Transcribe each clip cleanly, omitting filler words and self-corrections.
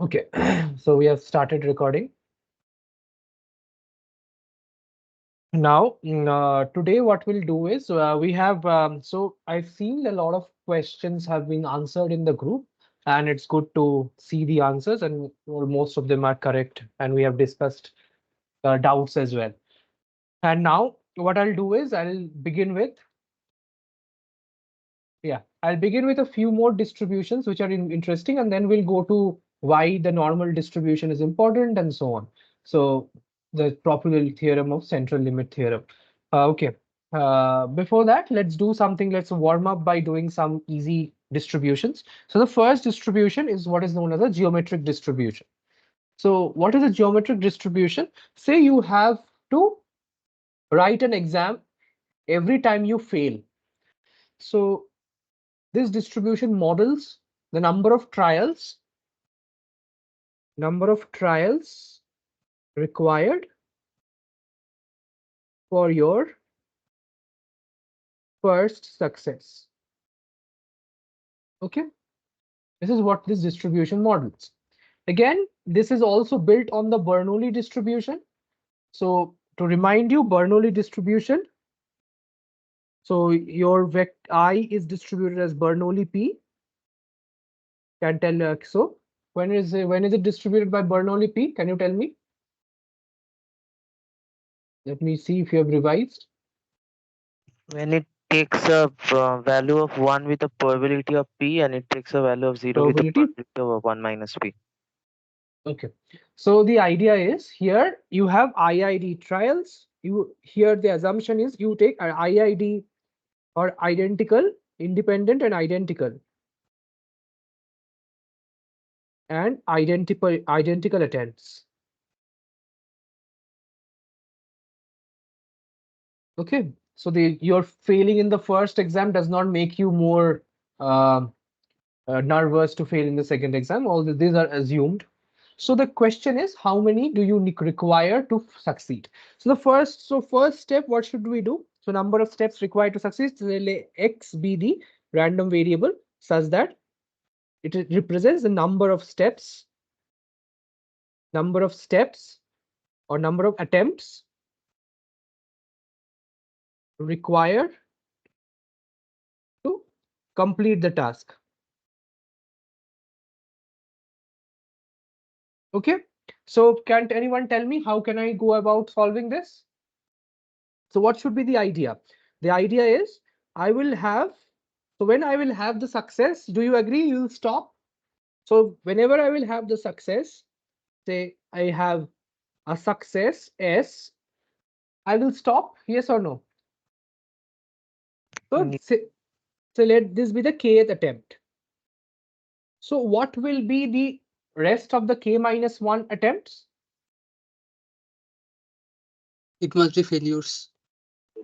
Okay, so we have started recording. Now, today what we'll do is we have, so I've seen a lot of questions have been answered in the group, and it's good to see the answers, and well, most of them are correct, and we have discussed doubts as well. And now what I'll do is I'll begin with a few more distributions which are interesting, and then we'll go to why the normal distribution is important and so on. So the probability theorem of central limit theorem. Okay. Before that, let's do something. Let's warm up by doing some easy distributions. So the first distribution is what is known as a geometric distribution. So what is a geometric distribution? Say you have to write an exam every time you fail. So this distribution models the number of trials required for your first success. Okay, this is what this distribution models. Again, this is also built on the Bernoulli distribution. So to remind you, Bernoulli distribution. So your vector I is distributed as Bernoulli P. Can tell so when is it distributed by Bernoulli P? Can you tell me? Let me see if you have revised. When it takes a value of 1 with a probability of p, and it takes a value of 0 with a Probability. probability of 1 minus p. Okay, so the idea is here you have IID trials. Here the assumption is you take an IID or identical, independent and identical identical attempts. Okay, so you're failing in the first exam does not make you more uh, nervous to fail in the second exam. All these are assumed. So the question is, how many do you require to succeed? So first step, what should we do? So number of steps required to succeed. So let X be the random variable such that it represents the number of steps or number of attempts required to complete the task. Okay, so can anyone tell me how can I go about solving this? So what should be the idea? The idea is I will have, so when I will have the success, do you agree you'll stop? So whenever I will have the success, say I have a success S, I will stop, yes or no? So Mm, so let this be the kth attempt. So what will be the rest of the k minus 1 attempts? It must be failures.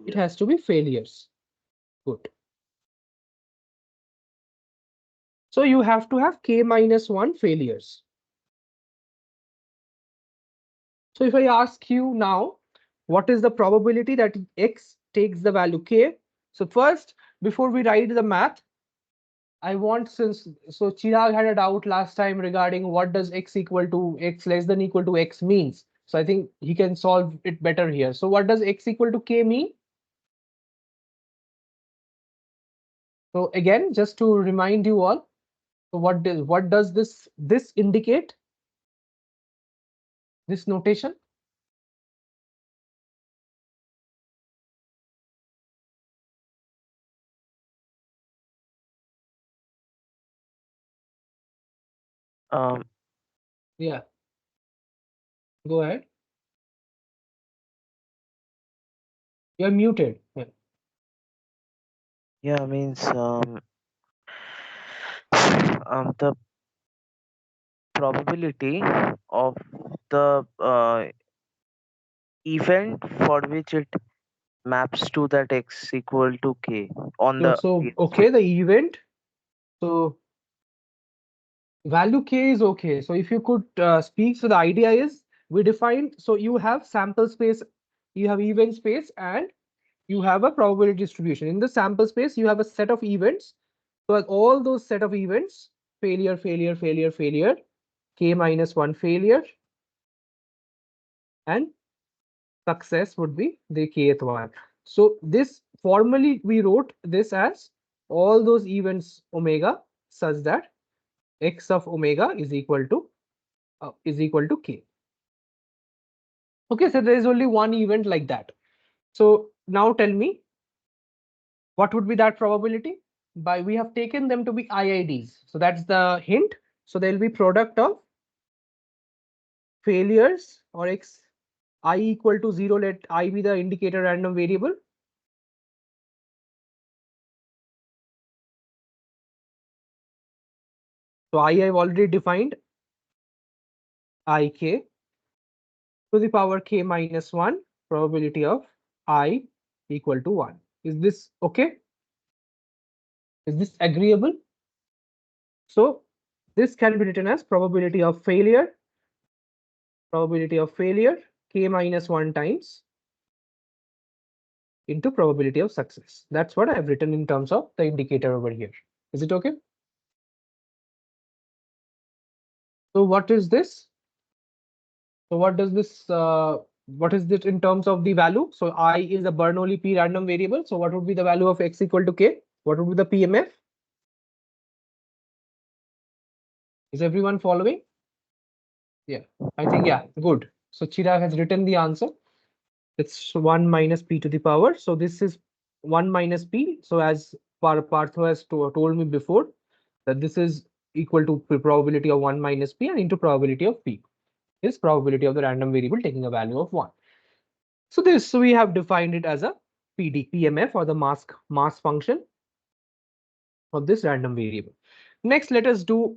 It has to be failures. Good. So you have to have k minus 1 failures. So if I ask you now, what is the probability that X takes the value K? So first, before we write the math, I want, since so Chirag had a doubt last time regarding what does X equal to X less than equal to X means. So I think he can solve it better here. So what does X equal to K mean? So again, just to remind you all, so what does this indicate? This notation? Um, Yeah, go ahead. You're muted. Yeah. yeah, means the probability of the event for which it maps to that x equal to k on No, the so case. okay, the event. So value k is okay. So if you could speak, so the idea is we define, so you have sample space, you have event space, and you have a probability distribution. In the sample space, you have a set of events. So all those set of events, failure, failure, failure, failure, k minus 1 failure, and success would be the kth one. So this formally we wrote this as all those events omega such that x of omega is equal to k. Okay, so there is only one event like that. So now tell me, what would be that probability? By we have taken them to be IIDs. So that's the hint. So there will be product of failures or x I equal to 0, let I be the indicator random variable. So I have already defined ik to the power k minus 1 probability of I equal to 1. Is this okay? Is this agreeable? So this can be written as probability of failure k minus 1 times into probability of success. That's what I've written in terms of the indicator over here. Is it okay? So what is this? So what does this, what is this in terms of the value? So I is a Bernoulli P random variable. So what would be the value of x equal to k? What would be the PMF? Is everyone following? Yeah, I think, yeah, good. So Chirag has written the answer. It's 1 minus p to the power. So this is 1 minus p. So as Partho has told me before, that this is equal to probability of 1 minus p, and into probability of p is probability of the random variable taking a value of 1. So this we have defined it as a PMF, or the mass function of this random variable. Next, let us do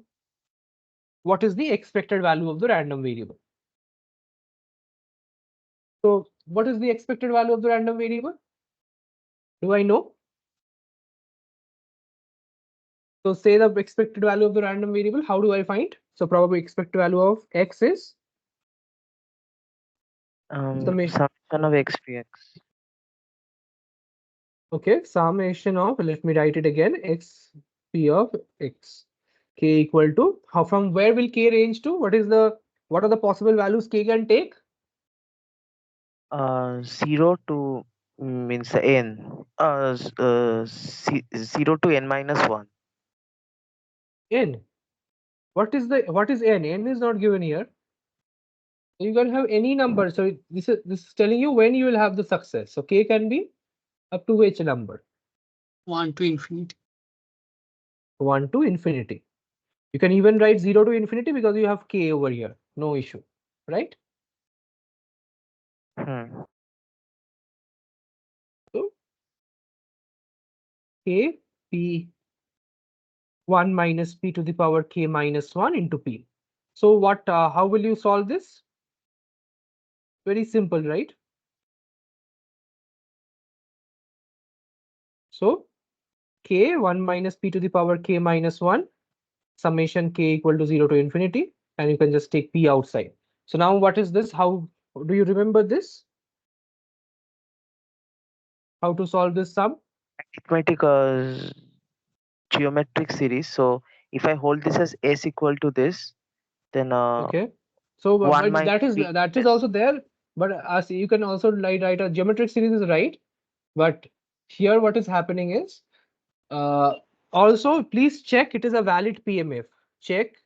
what is the expected value of the random variable. So what is the expected value of the random variable? Do I know? So say the expected value of the random variable, how do I find? So probably expected value of x is summation. Summation of x px. Okay, summation of, let me write it again, x p of x, k equal to, how, from where will k range to? What are the possible values k can take? 0 to means n. 0 to n minus 1. N. What is n? N is not given here. You can have any number. So this is telling you when you will have the success. So k can be up to which number? 1 to infinity. 1 to infinity. You can even write 0 to infinity because you have k over here. No issue, right? Hmm. So k p 1 minus p to the power k minus 1 into p. So what? How will you solve this? Very simple, right? So k 1 minus p to the power k minus 1 summation k equal to 0 to infinity, and you can just take p outside. So now what is this? How do you remember this? How to solve this sum? Arithmetic geometric series. So if I hold this as s equal to this, then Okay. So 1 but minus p. that is also there. But as you can also write a geometric series is right. But here what is happening is, uh, also please check it is a valid PMF. Check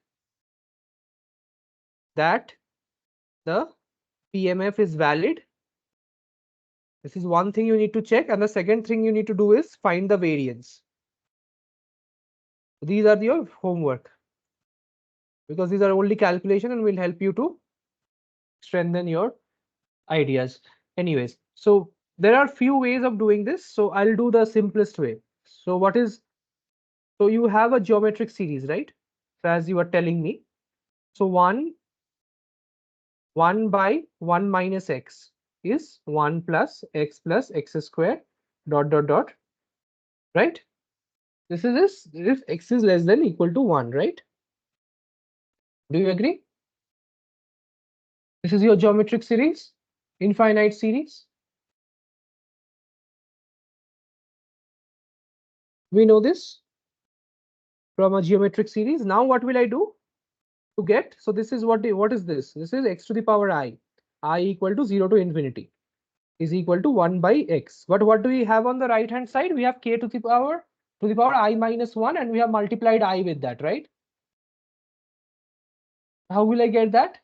that the PMF is valid. This is one thing you need to check, and the second thing you need to do is find the variance. These are your homework, because these are only calculation and will help you to strengthen your ideas. Anyways, so there are few ways of doing this. So I'll do the simplest way. So what is, so you have a geometric series, right? So as you were telling me, so 1 by 1 minus x is 1 plus x square dot dot dot, right? This is this if x is less than equal to 1, right? Do you agree? This is your geometric series, infinite series. We know this from a geometric series. Now what will I do? to get. So this is what is this? This is x to the power I equal to 0 to infinity is equal to 1 by x. But what do we have on the right hand side? We have k to the power I minus 1, and we have multiplied I with that, right? How will I get that?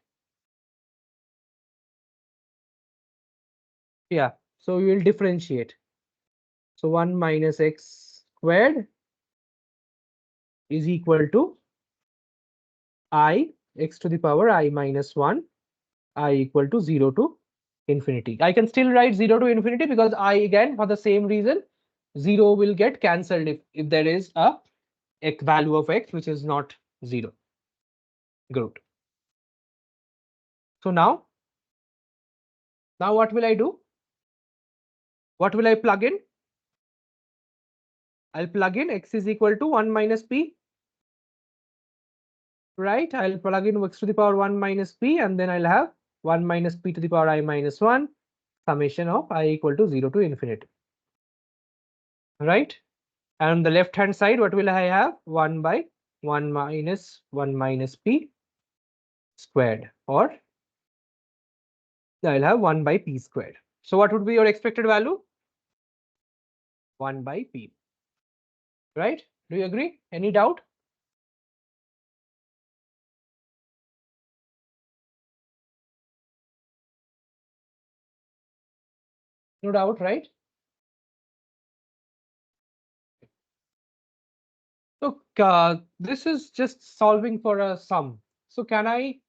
Yeah, so we will differentiate. So 1 minus x squared is equal to I x to the power I minus 1 I equal to 0 to infinity. I can still write 0 to infinity because I, again, for the same reason, 0 will get cancelled if there is a value of x which is not 0. Good. So now what will I do? What will I plug in? I'll plug in x is equal to 1 minus p. Right? I'll plug in x to the power 1 minus p, and then I'll have 1 minus p to the power I minus 1 summation of I equal to 0 to infinity. Right? And on the left hand side, what will I have? 1 by 1 minus p squared, or I'll have 1 by p squared. So what would be your expected value? 1 by p. Right? Do you agree? Any doubt? No doubt, right? So this is just solving for a sum. So can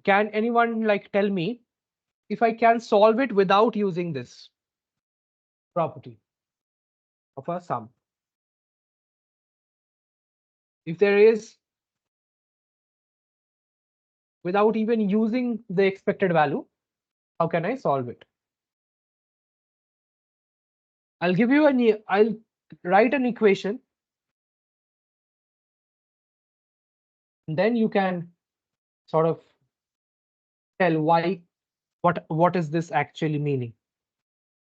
anyone like tell me if I can solve it without using this property of a sum? If there is, without even using the expected value, how can I solve it? I'll write an equation, and then you can sort of tell why, what is this actually meaning.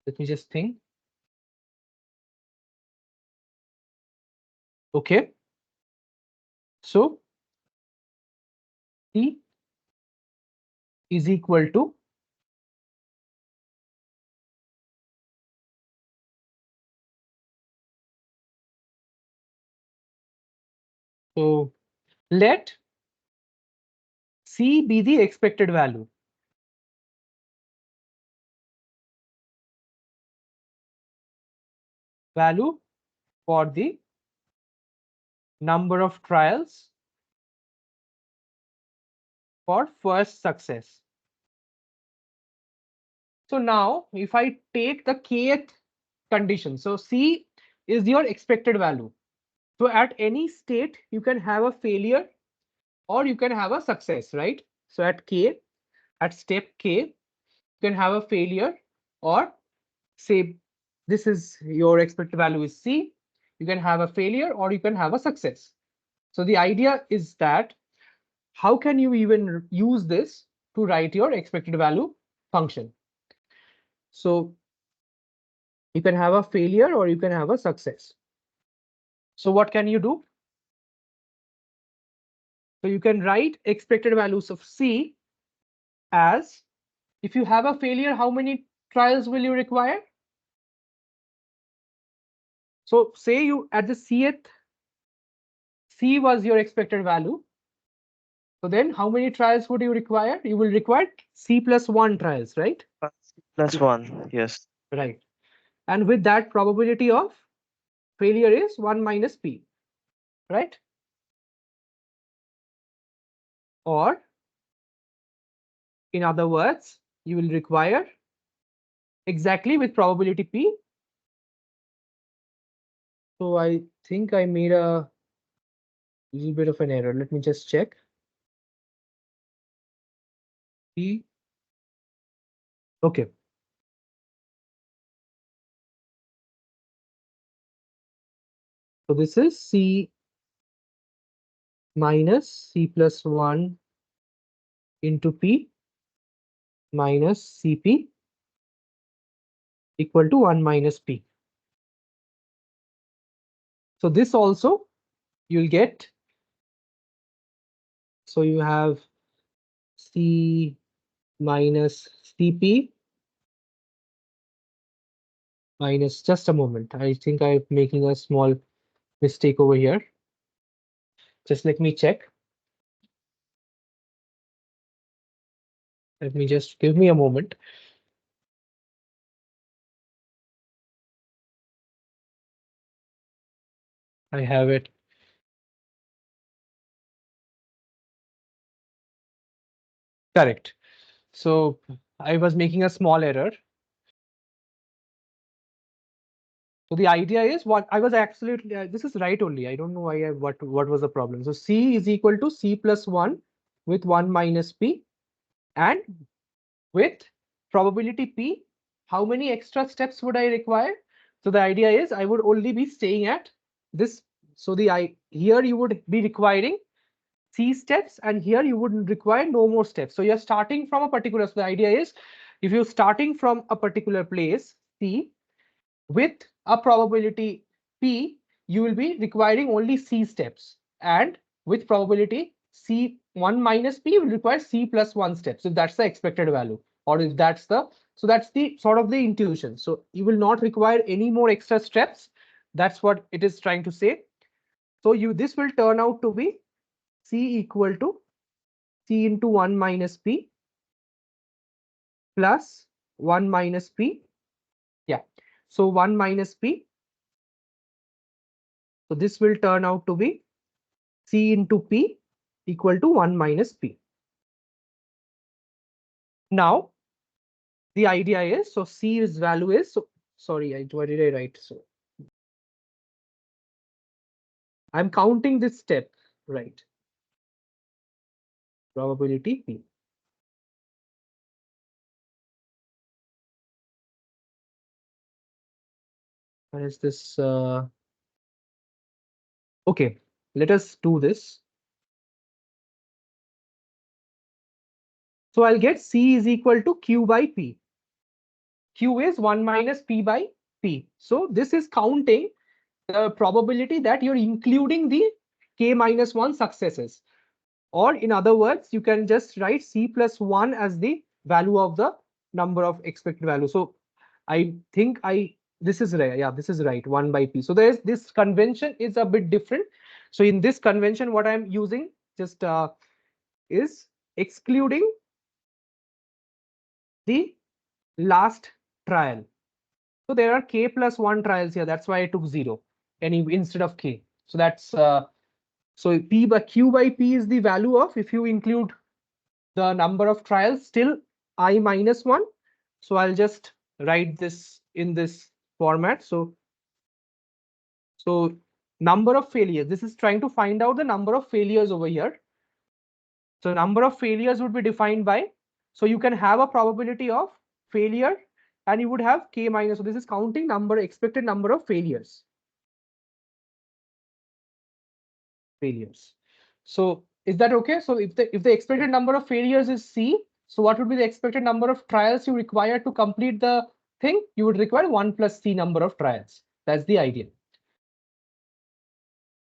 Let me just think. Okay. So T is equal to, so let C be the expected value. Value for the number of trials for first success. So now if I take the kth condition, so C is your expected value. So at any state, you can have a failure or you can have a success, right? So at step K, you can have a failure, or say this is your expected value is C, you can have a failure or you can have a success. So the idea is that how can you even use this to write your expected value function? So you can have a failure or you can have a success. So what can you do? So you can write expected values of C as, if you have a failure, how many trials will you require? So say you at the Cth, C was your expected value. So then how many trials would you require? You will require C plus 1 trials, right? Plus 1, yes. Right. And with that, probability of failure is 1 minus P, right? Or in other words, you will require exactly with probability P. So I think I made a little bit of an error. Let me just check. P. Okay. So this is C minus C plus 1 into P minus Cp equal to 1 minus P. So this also you'll get So you have C minus CP minus, just a moment. I think I'm making a small mistake over here. Just let me check. Let me just give me a moment. I have it. Correct. So I was making a small error. So the idea is what I was absolutely, this is right only. I don't know why what was the problem. So C is equal to C plus 1 with 1 minus P, and with probability P, how many extra steps would I require? So the idea is I would only be staying at this. So here you would be requiring C steps, and here you would require no more steps. So you're starting from a particular, so the idea is if you're starting from a particular place, C, with a probability P, you will be requiring only C steps, and with probability C1 minus P will require C plus 1 steps if that's the expected value, or if that's the, so that's the sort of the intuition. So you will not require any more extra steps. That's what it is trying to say. So this will turn out to be C equal to C into 1 minus P plus 1 minus P. Yeah. So 1 minus P. So this will turn out to be C into P equal to 1 minus P. Now, the idea is, so C's value is, so sorry, what did I write? So I'm counting this step, right? Probability P. What is this? Okay, let us do this. So I'll get C is equal to Q by P. Q is 1 minus P by P. So this is counting the probability that you're including the K minus 1 successes. Or in other words, you can just write C plus 1 as the value of the number of expected value. So I think this is right. Yeah, this is right. 1 by P. So there's this convention is a bit different. So in this convention, what I'm using just is excluding the last trial. So there are K plus 1 trials here. That's why I took 0 instead of K. So that's so P by Q by P is the value of, if you include the number of trials, still I minus 1. So I'll just write this in this format. So number of failures, this is trying to find out the number of failures over here. So number of failures would be defined by, so you can have a probability of failure and you would have K minus, so this is counting expected number of failures. So is that okay? So if the expected number of failures is C, so what would be the expected number of trials you require to complete the thing? You would require 1 plus C number of trials. That's the idea.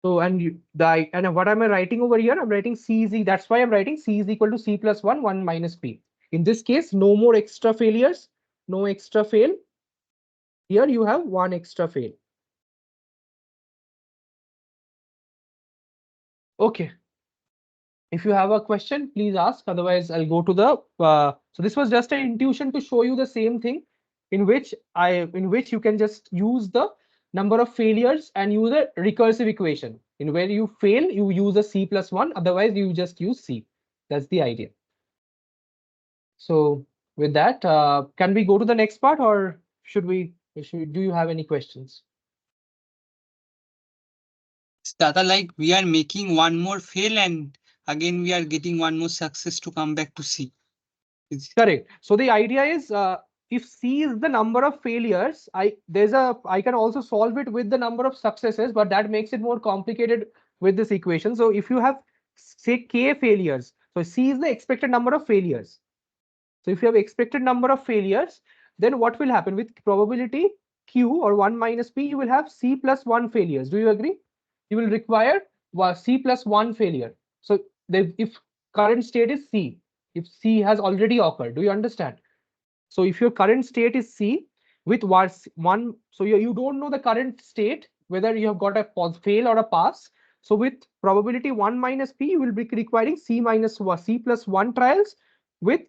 So and what am I writing over here? I'm writing C is, that's why I'm writing C is equal to C plus 1, 1 minus P. In this case, no more extra failures, no extra fail. Here you have 1 extra fail. Okay. If you have a question, please ask. Otherwise, I'll go to the. So this was just an intuition to show you the same thing, in which you can just use the number of failures and use a recursive equation. In where you fail, you use a C plus 1. Otherwise, you just use C. That's the idea. So with that, can we go to the next part, or should we? Do you have any questions? Data, like we are making one more fail and again we are getting one more success to come back to C. Correct. So the idea is, if C is the number of failures, I can also solve it with the number of successes, but that makes it more complicated with this equation. So if you have, say, K failures, so C is the expected number of failures. So if you have expected number of failures, then what will happen with probability Q or 1 minus P, you will have C plus 1 failures. Do you agree? You will require C plus 1 failure. So if current state is C, if C has already occurred. Do you understand? So if your current state is C with one, so you don't know the current state, whether you have got a fail or a pass. So with probability 1 minus P, you will be requiring C minus C plus 1 trials with,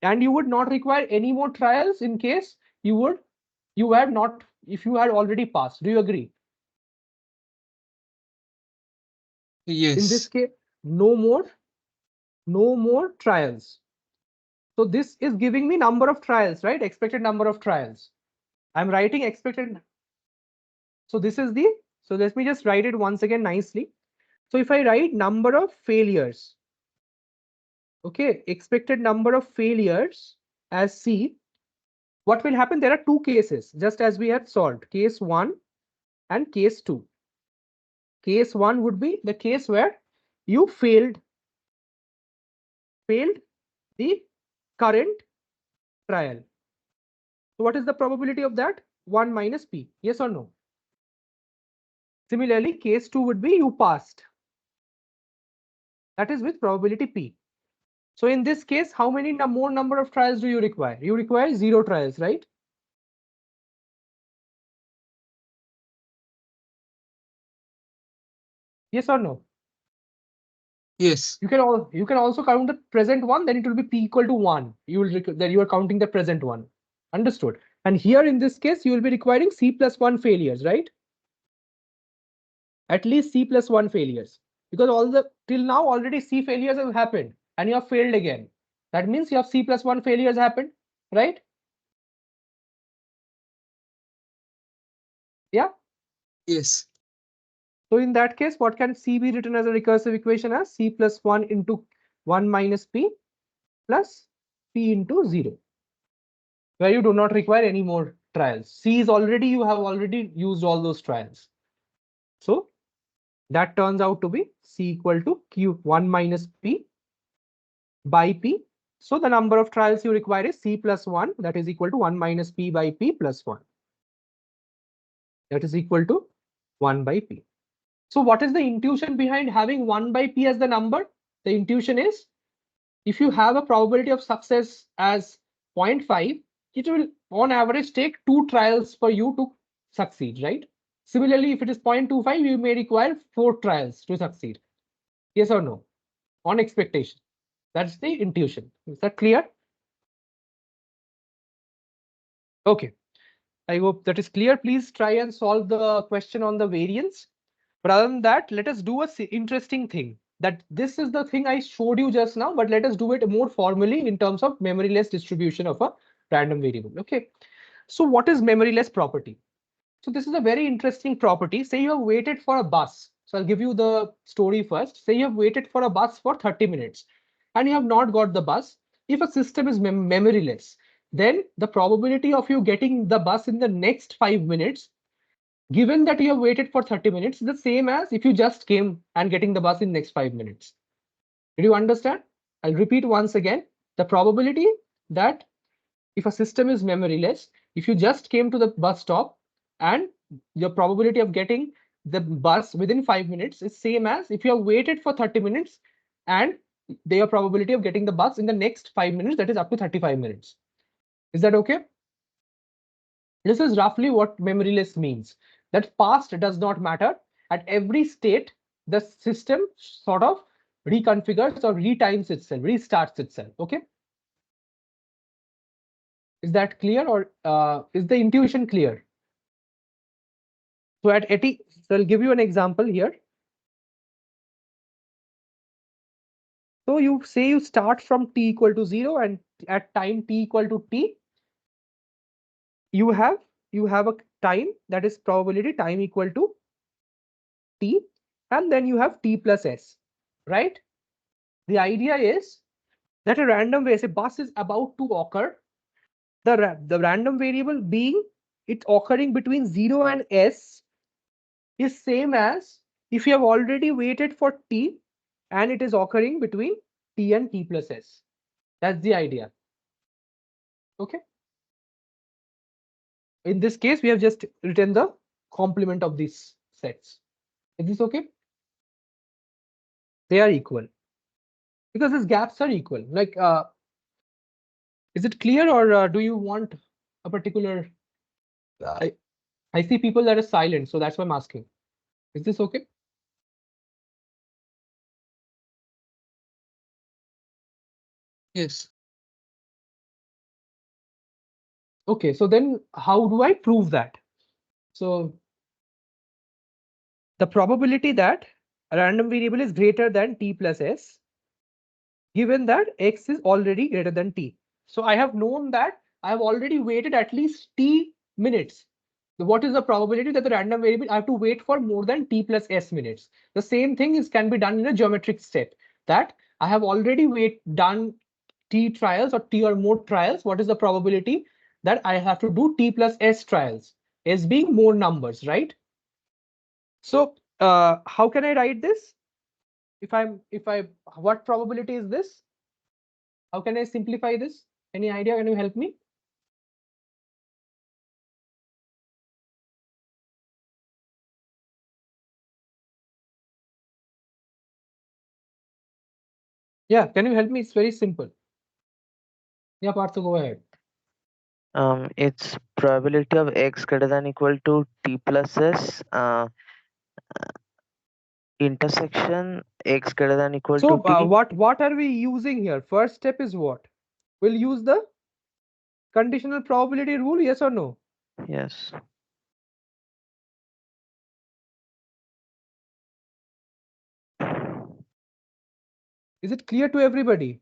and you would not require any more trials in case you had not, if you had already passed. Do you agree? In this Yes. case, no more trials. So this is giving me number of trials, right? Expected number of trials. I'm writing expected. So this is the, so let me just write it once again nicely. So if I write number of failures, okay, expected number of failures as C, what will happen? There are two cases, just as we had solved, case 1 and case 2. Case 1 would be the case where you failed the current trial. So what is the probability of that? 1 minus P. Yes or no? Similarly, case 2 would be you passed. That is with probability P. So in this case, how many more number of trials do you require? You require 0 trials, right? Yes or no? Yes. You can also count the present one, then it will be P equal to 1. You will then you are counting the present one. Understood? And here in this case, you will be requiring C plus 1 failures, right? At least C plus 1 failures, because all the till now already C failures have happened and you have failed again. That means you have C plus 1 failures happened, right? Yeah. Yes. So in that case, what can C be written as a recursive equation as? C plus 1 into 1 minus P plus P into 0, where you do not require any more trials. C is already, you have already used all those trials. So that turns out to be C equal to Q 1 minus P by P. So the number of trials you require is C plus 1, that is equal to 1 minus P by P plus 1. That is equal to 1 by P. So what is the intuition behind having 1 by P as the number? The intuition is, if you have a probability of success as 0.5, it will on average take 2 trials for you to succeed, right? Similarly, if it is 0.25, you may require 4 trials to succeed. Yes or no? On expectation. That's the intuition. Is that clear? Okay. I hope that is clear. Please try and solve the question on the variance. But other than that, let us do a interesting thing. That this is the thing I showed you just now, but let us do it more formally in terms of memoryless distribution of a random variable. Okay. So what is memoryless property? So this is a very interesting property. Say you have waited for a bus. So I'll give you the story first. Say you have waited for a bus for 30 minutes and you have not got the bus. If a system is memoryless, then the probability of you getting the bus in the next 5 minutes, given that you have waited for 30 minutes, is the same as if you just came and getting the bus in next 5 minutes. Did you understand? I'll repeat once again. The probability that if a system is memoryless, if you just came to the bus stop and your probability of getting the bus within 5 minutes is same as if you have waited for 30 minutes and their probability of getting the bus in the next 5 minutes, that is up to 35 minutes. Is that okay? This is roughly what memoryless means. That past does not matter. At every state, the system sort of reconfigures or retimes itself, restarts itself. Okay. Is that clear, or is the intuition clear? So at 80, so I'll give you an example here. So you say you start from t equal to 0 and at time t equal to t, you have a time, that is probability time equal to t, and then you have t plus s, right? The idea is that a random way, say bus is about to occur, the random variable being it occurring between 0 and s is same as if you have already waited for t and it is occurring between t and t plus s. That's the idea. Okay. In this case, we have just written the complement of these sets. Is this okay? They are equal. because these gaps are equal. Like, is it clear, or do you want a particular? I I see people that are silent, so that's why I'm asking. Is this okay? Yes. Okay, so then how do I prove that? So the probability that a random variable is greater than t plus s, given that x is already greater than t. So I have known that I have already waited at least t minutes. So what is the probability that the random variable I have to wait for more than t plus s minutes? The same thing is can be done in a geometric step, that I have already done t trials or t or more trials. What is the probability that I have to do t plus s trials? S being more numbers, right? So how can I write this? If I what probability is this? How can I simplify this? Any idea? Can you help me? Yeah, can you help me? It's very simple. Yeah, Partha, go ahead. It's probability of x greater than equal to t plus s intersection x greater than equal So to t. what are we using here? First step is what? We'll use the conditional probability rule, yes or no? Yes. Is it clear to everybody?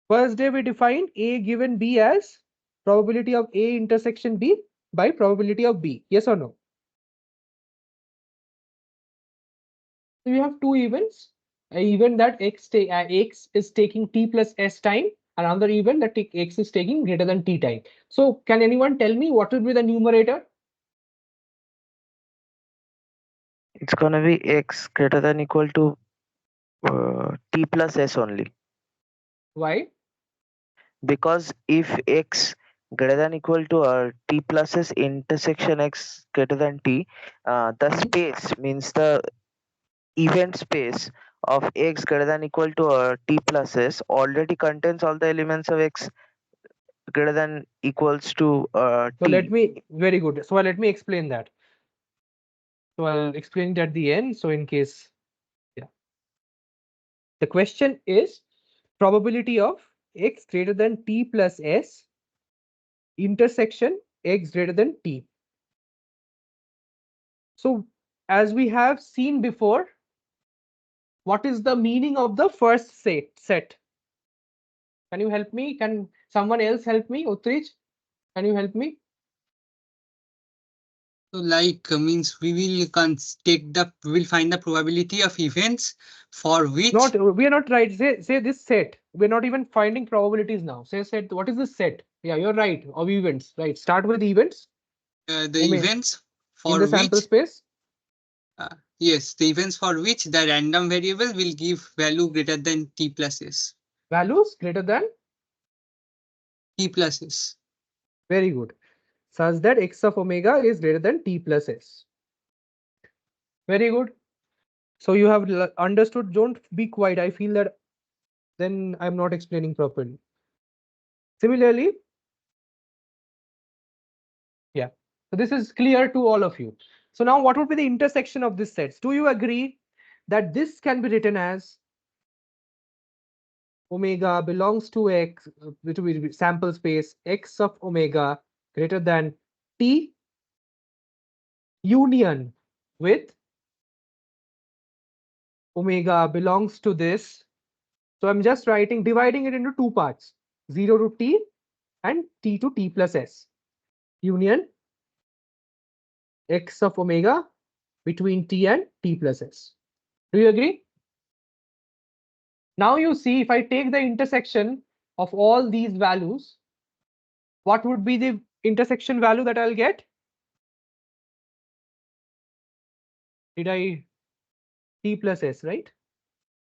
First day we define A given B as probability of A intersection B by probability of B, yes or no? So you have two events. An event that x is taking t plus s time, another event that x is taking greater than t time. So can anyone tell me what will be the numerator? It's gonna be x greater than equal to t plus s only. Why? Because if x greater than equal to t plus s intersection x greater than t, the space means the event space of x greater than equal to t plus s already contains all the elements of x greater than equals to So let t. me, very good. So let me explain that. So I'll explain it at the end. So in case, yeah. The question is probability of x greater than t plus s intersection x greater than t. So as we have seen before, what is the meaning of the first set? Can you help me? Can someone else help me? Utrich, can you help me? So like means we will we will find the probability of events for which Not, we are not right. Say this set. We're not even finding probabilities now. Say set. What is this set? Yeah, you're right. Of events. Right. Start with events. the events In for the sample which space. yes, the events for which the random variable will give value greater than t plus s. Values greater than. T plus s. Very good. Such that x of omega is greater than t plus s. Very good. So you have understood. Don't be quiet. I feel that then I'm not explaining properly. Similarly, yeah. So this is clear to all of you. So now what would be the intersection of these sets? Do you agree that this can be written as omega belongs to x, which will be sample space x of omega greater than t union with omega belongs to this. So I'm just dividing it into two parts, 0 to t and t to t plus s. Union x of omega between t and t plus s. Do you agree? Now you see, if I take the intersection of all these values, what would be the intersection value that I'll get? Did I t plus s, right?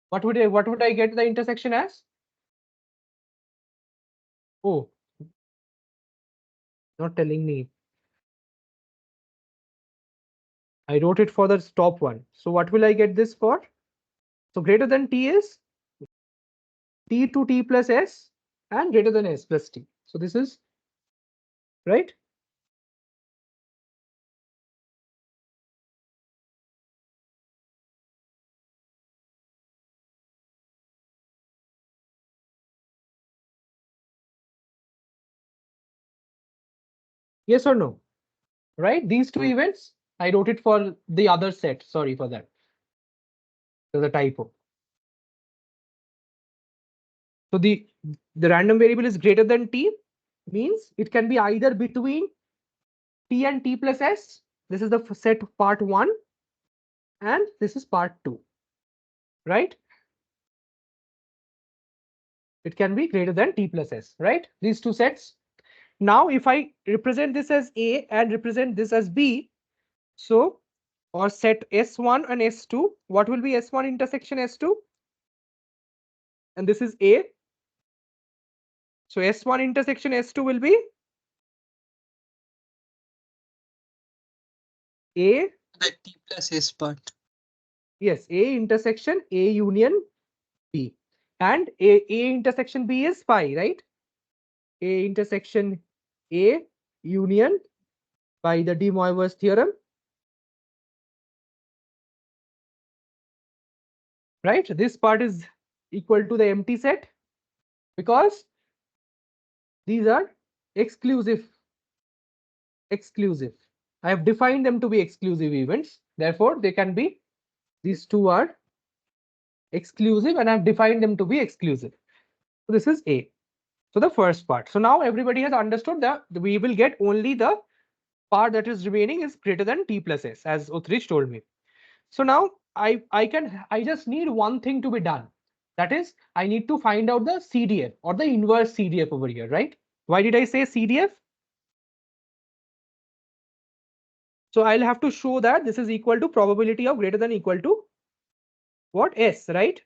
What would I get the intersection as? Oh, not telling me. I wrote it for the top one. So what will I get this for? So greater than t is t to t plus s and greater than s plus t. So this is right. Yes or no? Right? These two events, I wrote it for the other set. Sorry for that. There's a typo. So the random variable is greater than t, means it can be either between t and t plus s. This is the set part 1 and this is part 2. Right? It can be greater than t plus s, right? These two sets. Now, if I represent this as A and represent this as B, so or set S1 and S2, what will be S1 intersection S2? And this is A. So S1 intersection S2 will be A. The t plus s part. Yes, A intersection A union B. And A intersection B is phi, right? A intersection A union by the de Moivre's theorem. Right? This part is equal to the empty set because these are exclusive. I have defined them to be exclusive events. Therefore, they can be, these two are exclusive and I have defined them to be exclusive. So this is A. So the first part. So now everybody has understood that we will get only the part that is remaining is greater than t plus s, as Utrecht told me. So now I just need one thing to be done. That is, I need to find out the CDF or the inverse CDF over here, right? Why did I say CDF? So I'll have to show that this is equal to probability of greater than equal to what? S, right?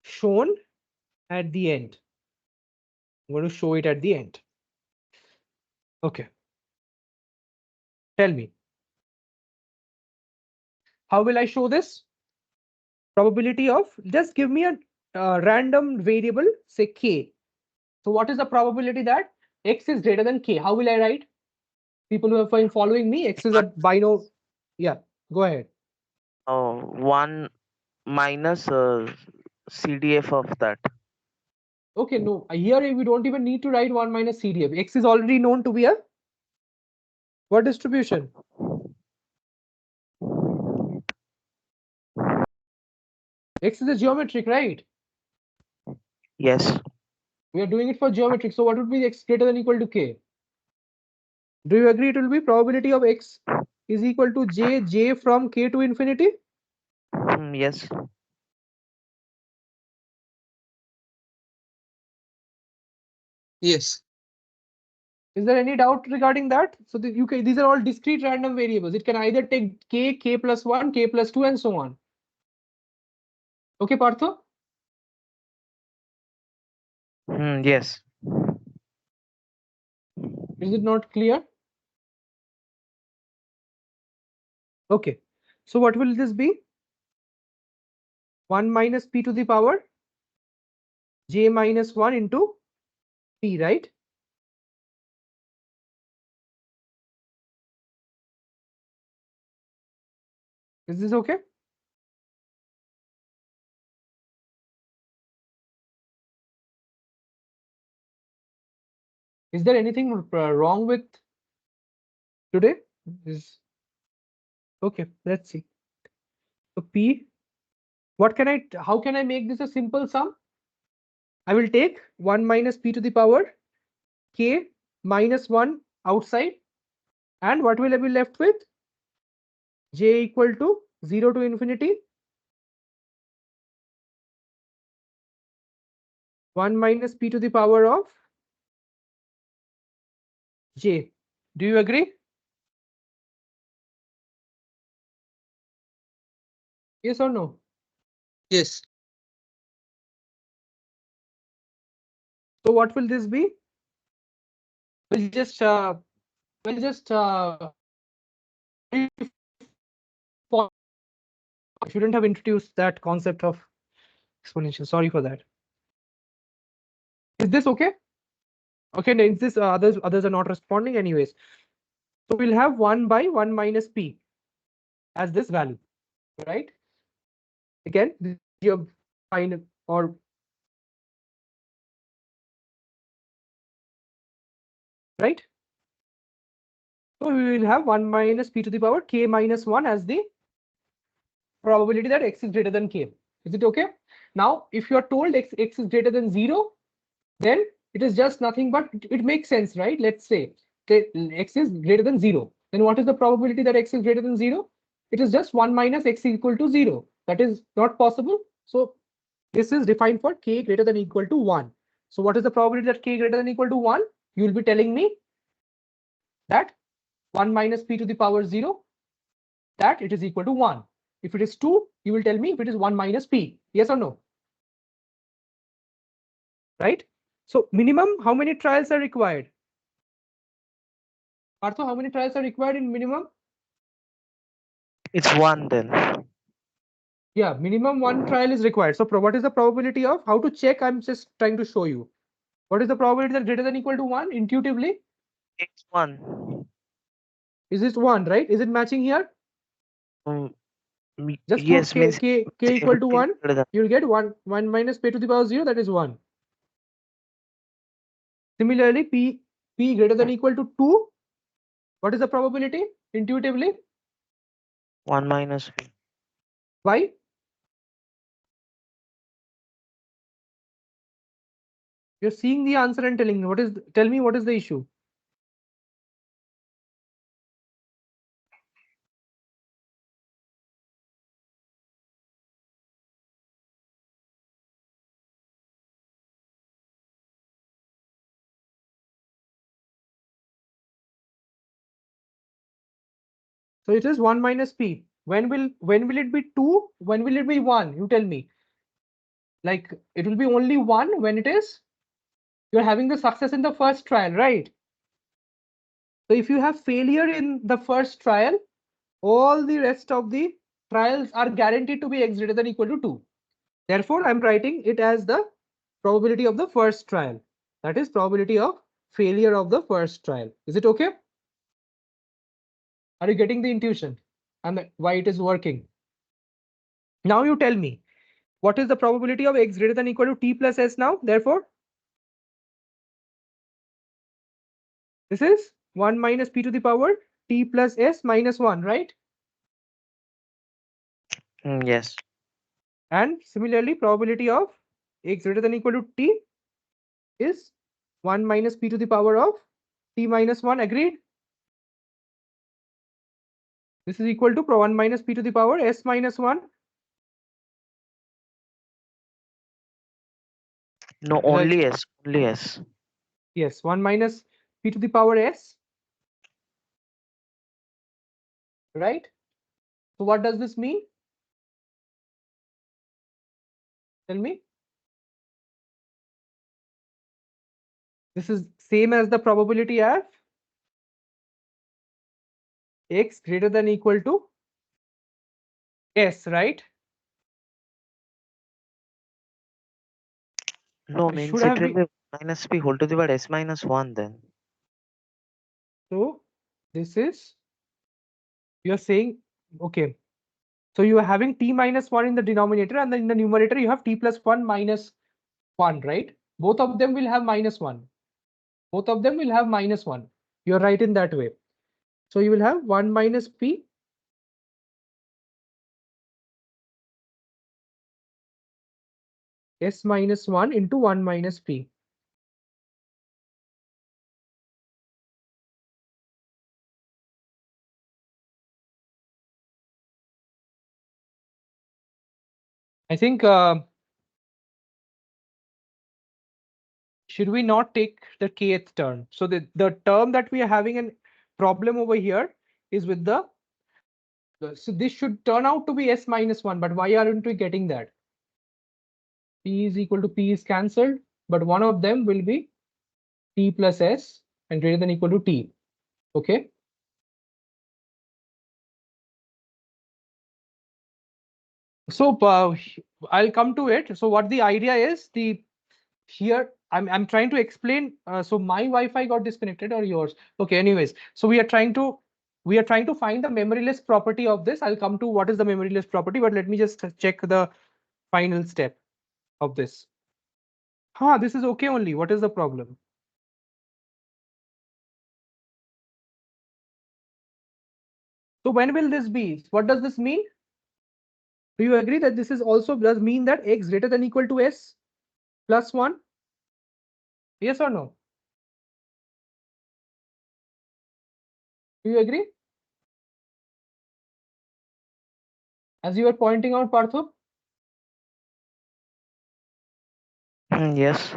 Shown at the end. I'm going to show it at the end. Okay. Tell me. How will I show this? Probability of, just give me a random variable, say k. So what is the probability that x is greater than k? How will I write? People who have been following me, x is a binomial. Yeah, go ahead. 1 minus CDF of that. Okay, no, here we don't even need to write 1 minus CDF. X is already known to be a what distribution? X is a geometric, right? Yes. We are doing it for geometric. So what would be x greater than equal to k? Do you agree it will be probability of x is equal to j from k to infinity? Yes. Yes. Is there any doubt regarding that? So these are all discrete random variables. It can either take k, k plus 1, k plus 2, and so on. Okay, Partho? Yes. Is it not clear? Okay. So what will this be? 1 minus p to the power j minus 1 into p, right? Is this okay? Is there anything wrong with today? Is okay, let's see. So p, how can I make this a simple sum? I will take 1 minus p to the power k minus 1 outside, and what will I be left with? J equal to 0 to infinity 1 minus p to the power of j. Do you agree? Yes or no? Yes. So what will this be? We'll just I shouldn't have introduced that concept of exponential. Sorry for that. Is this okay? Okay, no, is this others are not responding anyways. So we'll have 1 by 1 minus p as this value, right? Again, this is your final or right. So we will have 1 minus p to the power k minus 1 as the probability that x is greater than k. Is it okay? Now, if you are told x is greater than 0, then it is just nothing but it makes sense, right? Let's say x is greater than 0. Then what is the probability that x is greater than 0? It is just 1 minus x equal to 0. That is not possible. So this is defined for k greater than equal to 1. So what is the probability that k greater than equal to 1? You will be telling me that 1 minus p to the power 0, that it is equal to 1. If it is 2, you will tell me if it is 1 minus p. Yes or no? Right? So minimum, how many trials are required? Partho, how many trials are required in minimum? It's 1 then. Yeah, minimum 1 trial is required. So what is the probability of how to check? I'm just trying to show you. What is the probability that greater than equal to 1 intuitively? It's 1. Is it 1, right? Is it matching here? Mm, Just put yes, means k equal to 1. You'll get 1 minus p to the power 0, that is 1. Similarly, p greater than equal to 2. What is the probability intuitively? 1 minus p. Why? You're seeing the answer and telling me tell me what is the issue. So it is 1 minus p. When will it be 2? When will it be 1? You tell me. Like it will be only 1 when it is you're having the success in the first trial, right? So if you have failure in the first trial, all the rest of the trials are guaranteed to be x greater than equal to 2. Therefore, I'm writing it as the probability of the first trial. That is probability of failure of the first trial. Is it okay? Are you getting the intuition and why it is working? Now you tell me, what is the probability of x greater than equal to t plus s now? Therefore, this is 1 minus p to the power t plus s minus 1, right? Yes. And similarly, probability of x greater than equal to t is 1 minus p to the power of t minus 1. Agreed? This is equal to 1 minus p to the power s minus 1. No, only s. Only s. Yes, 1 minus p to the power s. Right? So what does this mean? Tell me. This is same as the probability of x greater than equal to s, right? No, It should means it have will been. be minus p whole to the power s minus 1 then. So this is, you're saying, okay. So you are having t minus 1 in the denominator, and then in the numerator you have t plus 1 minus 1, right? Both of them will have minus 1. Both of them will have minus 1. You're right in that way. So you will have 1 minus p s minus 1 into 1 minus p. I think should we not take the kth term? So the term that we are having a problem over here is with so this should turn out to be s minus 1, but why aren't we getting that? P is equal to p is cancelled, but one of them will be t plus s and greater than equal to t. Okay. So I'll come to it. So what the idea is, the here I'm trying to explain. So my Wi-Fi got disconnected or yours? Okay. Anyways, so we are trying to find the memoryless property of this. I'll come to what is the memoryless property, but let me just check the final step of this. This is okay only. What is the problem? So when will this be? What does this mean? Do you agree that this is also does mean that x greater than equal to s plus 1? Yes or no? Do you agree? As you were pointing out, Partho. Yes.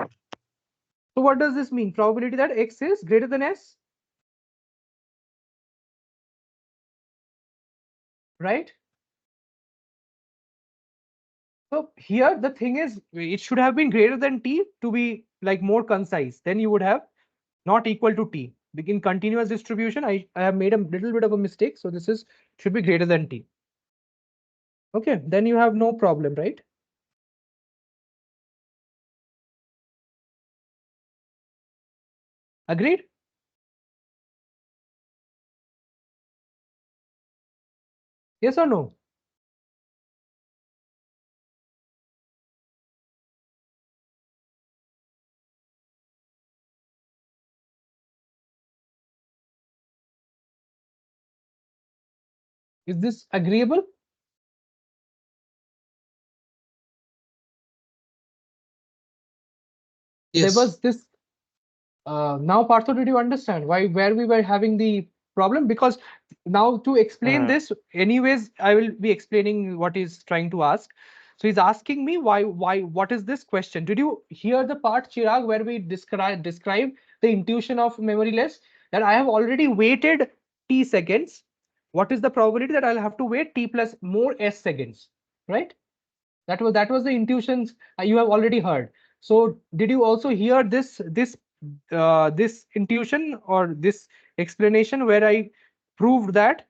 So what does this mean? Probability that x is greater than s, right? So here the thing is, it should have been greater than t to be like more concise. Then you would have not equal to t. In continuous distribution, I have made a little bit of a mistake. So this is should be greater than t. Okay, then you have no problem, right? Agreed? Yes or no? Is this agreeable? There Yes. was this now, Partho, did you understand why where we were having the problem? Because now to explain Mm. this, anyways, I will be explaining what he's trying to ask. So he's asking me what is this question? Did you hear the part, Chirag, where we describe the intuition of memoryless? That I have already waited t seconds. What is the probability that I'll have to wait t plus more s seconds, right? That was the intuitions you have already heard. So did you also hear this intuition or this explanation where I proved that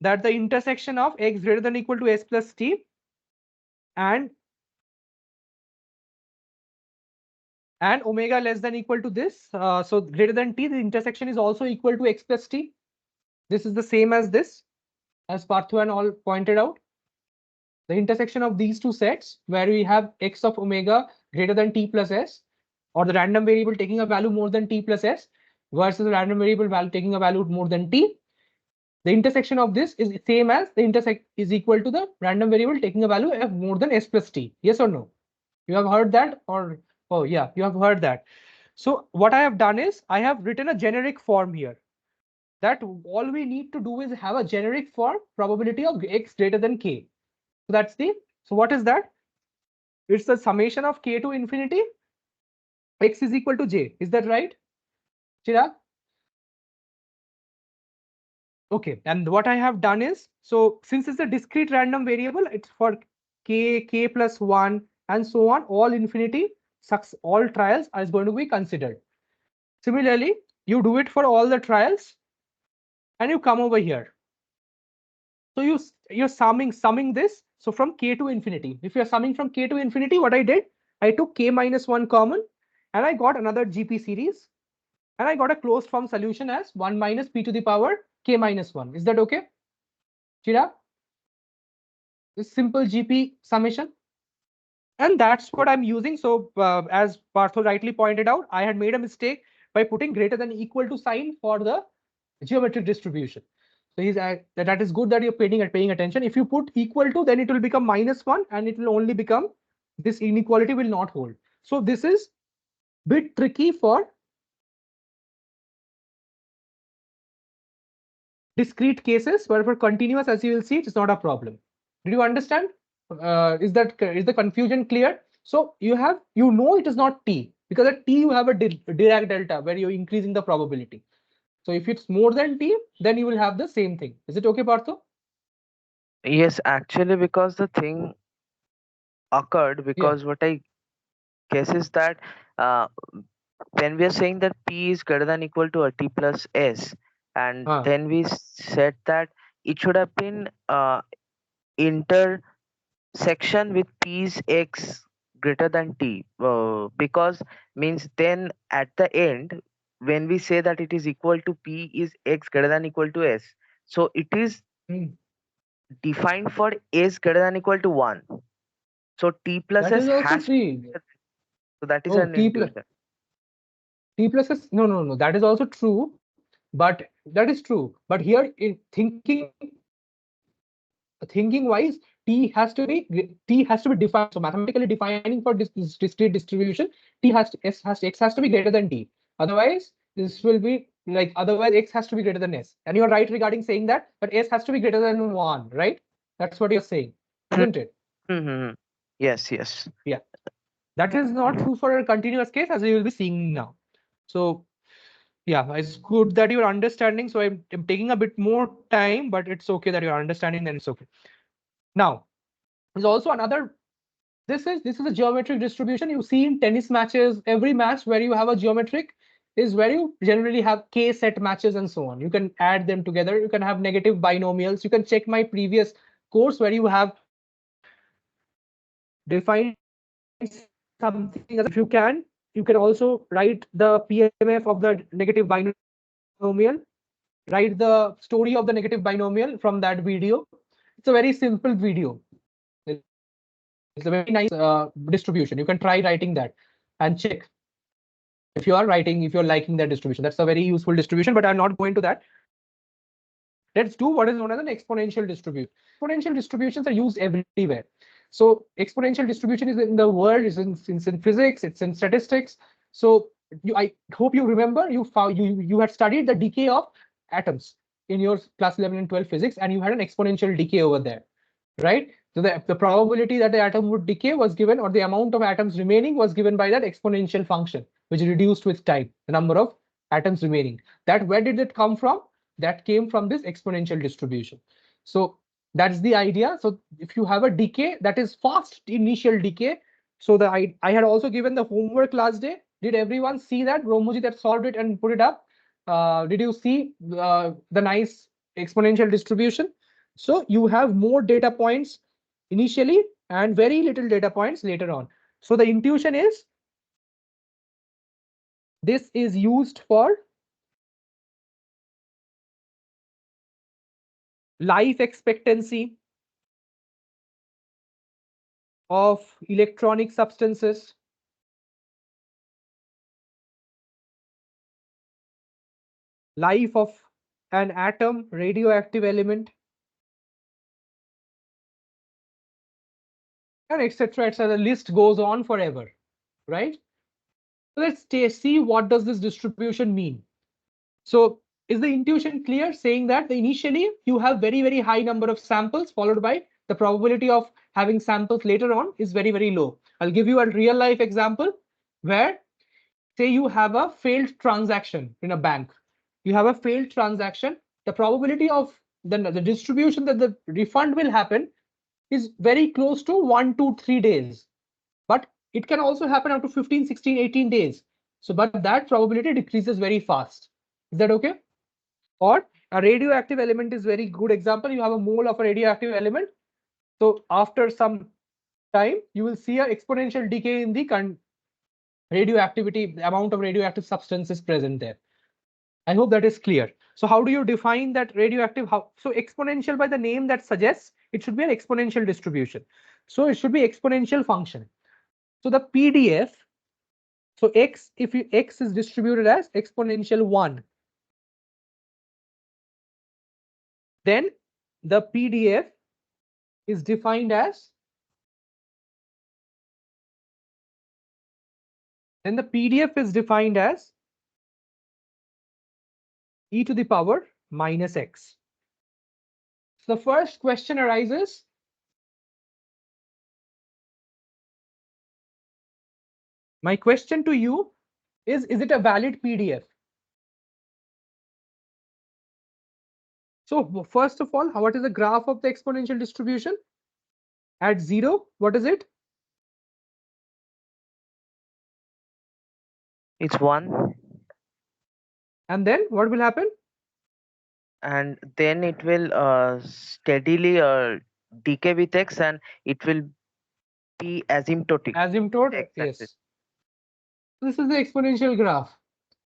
the intersection of x greater than equal to s plus t and omega less than equal to this, so greater than t, the intersection is also equal to x plus t. This is the same as this, as Parthu and all pointed out. The intersection of these two sets where we have x of omega greater than t plus s, or the random variable taking a value more than t plus s versus the random variable value taking a value more than t. The intersection of this is same as the intersect is equal to the random variable taking a value of more than s plus t. Yes or no? You have heard that, or oh yeah, you have heard that. So what I have done is I have written a generic form here, that all we need to do is have a generic form probability of x greater than k. So that's the, so what is that? It's the summation of k to infinity x is equal to j. Is that right, Chirag? Okay, and what I have done is, so since it's a discrete random variable, it's for k plus 1 and so on, all infinity, all trials is going to be considered. Similarly, you do it for all the trials and you come over here. So you're summing this. So from k to infinity, if you're summing from k to infinity, what I did, I took k minus 1 common and I got another GP series and I got a closed form solution as 1 minus p to the power k minus 1. Is that okay, Chirag? This simple GP summation. And that's what I'm using. So as Partho rightly pointed out, I had made a mistake by putting greater than equal to sign for the geometric distribution. So that is good that you're paying attention. If you put equal to, then it will become -1 and it will only become, this inequality will not hold. So this is bit tricky for discrete cases, but for continuous, as you will see, it's not a problem. Did you understand? Is the confusion clear? So you know it is not t, because at t you have a Dirac delta where you're increasing the probability. So if it's more than t, then you will have the same thing. Is it okay, Partho? Yes, actually, because the thing occurred, Yeah. because what I guess is that uh, when we are saying that p is greater than equal to a t plus s, and Uh, then we said that it should have been section with p is x greater than t, because means then at the end when we say that it is equal to p is x greater than equal to s, so it is Hmm. defined for s greater than equal to 1, so t plus That s is also has to be true. greater than- so that is Oh, an intuition. T plus S. No, no, no. That is also true, but that is true. But here, in thinking wise, T has to be defined. So mathematically defining for this discrete distribution, T has to S has to X has to be greater than T. Otherwise, this will be like otherwise X has to be greater than S. And you're right regarding saying that, but S has to be greater than 1, right? That's what you're saying, Hmm, isn't it? hmm, hmm, hmm. Yes, yes. Yeah. That is not true for a continuous case, as you will be seeing now. So yeah, it's good that you're understanding. So I'm taking a bit more time, but it's okay that you're understanding, then it's okay. Now, there's also another. This is a geometric distribution you see in tennis matches. Every match where you have a geometric is where you generally have k set matches and so on. You can add them together. You can have negative binomials. You can check my previous course where you have defined something as a negative binomial. If you can, you can also write the PMF of the negative binomial, write the story of the negative binomial from that video. It's a very simple video. It's a very nice distribution. You can try writing that and check if you are writing, if you're liking that distribution. That's a very useful distribution, but I'll not go into that. Let's do what is known as an exponential distribution. Exponential distributions are used everywhere. So exponential distribution is in the world, it's in physics, it's in statistics. So I hope you remember you had studied the decay of atoms in your class 11 and 12 physics, and you had an exponential decay over there, right? So the probability that the atom would decay was given, or the amount of atoms remaining was given by that exponential function, which reduced with time, the number of atoms remaining. That where did it come from? That came from this exponential distribution. So that's the idea. So if you have a decay that is fast initial decay, so I had also given the homework last day. Did everyone see that? Romuji that solved it and put it up. Did you see the nice exponential distribution? So you have more data points initially and very little data points later on. So the intuition is this is used for life expectancy of electronic substances, life of an atom, radioactive element, and etc. etc. The list goes on forever, right? So let's see what does this distribution mean. So is the intuition clear, saying that initially you have very high number of samples followed by the probability of having samples later on is very low. I'll give you a real life example where say you have a failed transaction in a bank. You have a failed transaction. The probability of the distribution that the refund will happen is very close to 1 to 3 days. But it can also happen up to 15, 16, 18 days. So, but that probability decreases very fast. Is that okay? Or a radioactive element is very good example. You have a mole of a radioactive element. So after some time, you will see an exponential decay in the radioactivity, the amount of radioactive substance is present there. I hope that is clear. So how do you define that radioactive? So exponential, by the name that suggests, it should be an exponential distribution. So it should be exponential function. So the PDF, so x is distributed as exponential 1, then the PDF is defined as then the PDF is defined as e to the power minus x. So the first question arises, my question to you is it a valid PDF? So first of all, what is the graph of the exponential distribution? At 0, what is it? It's 1, And then what will happen? and then it will steadily decay with x, and it will be asymptotic. Asymptote, X-axis. yes. This is the exponential graph.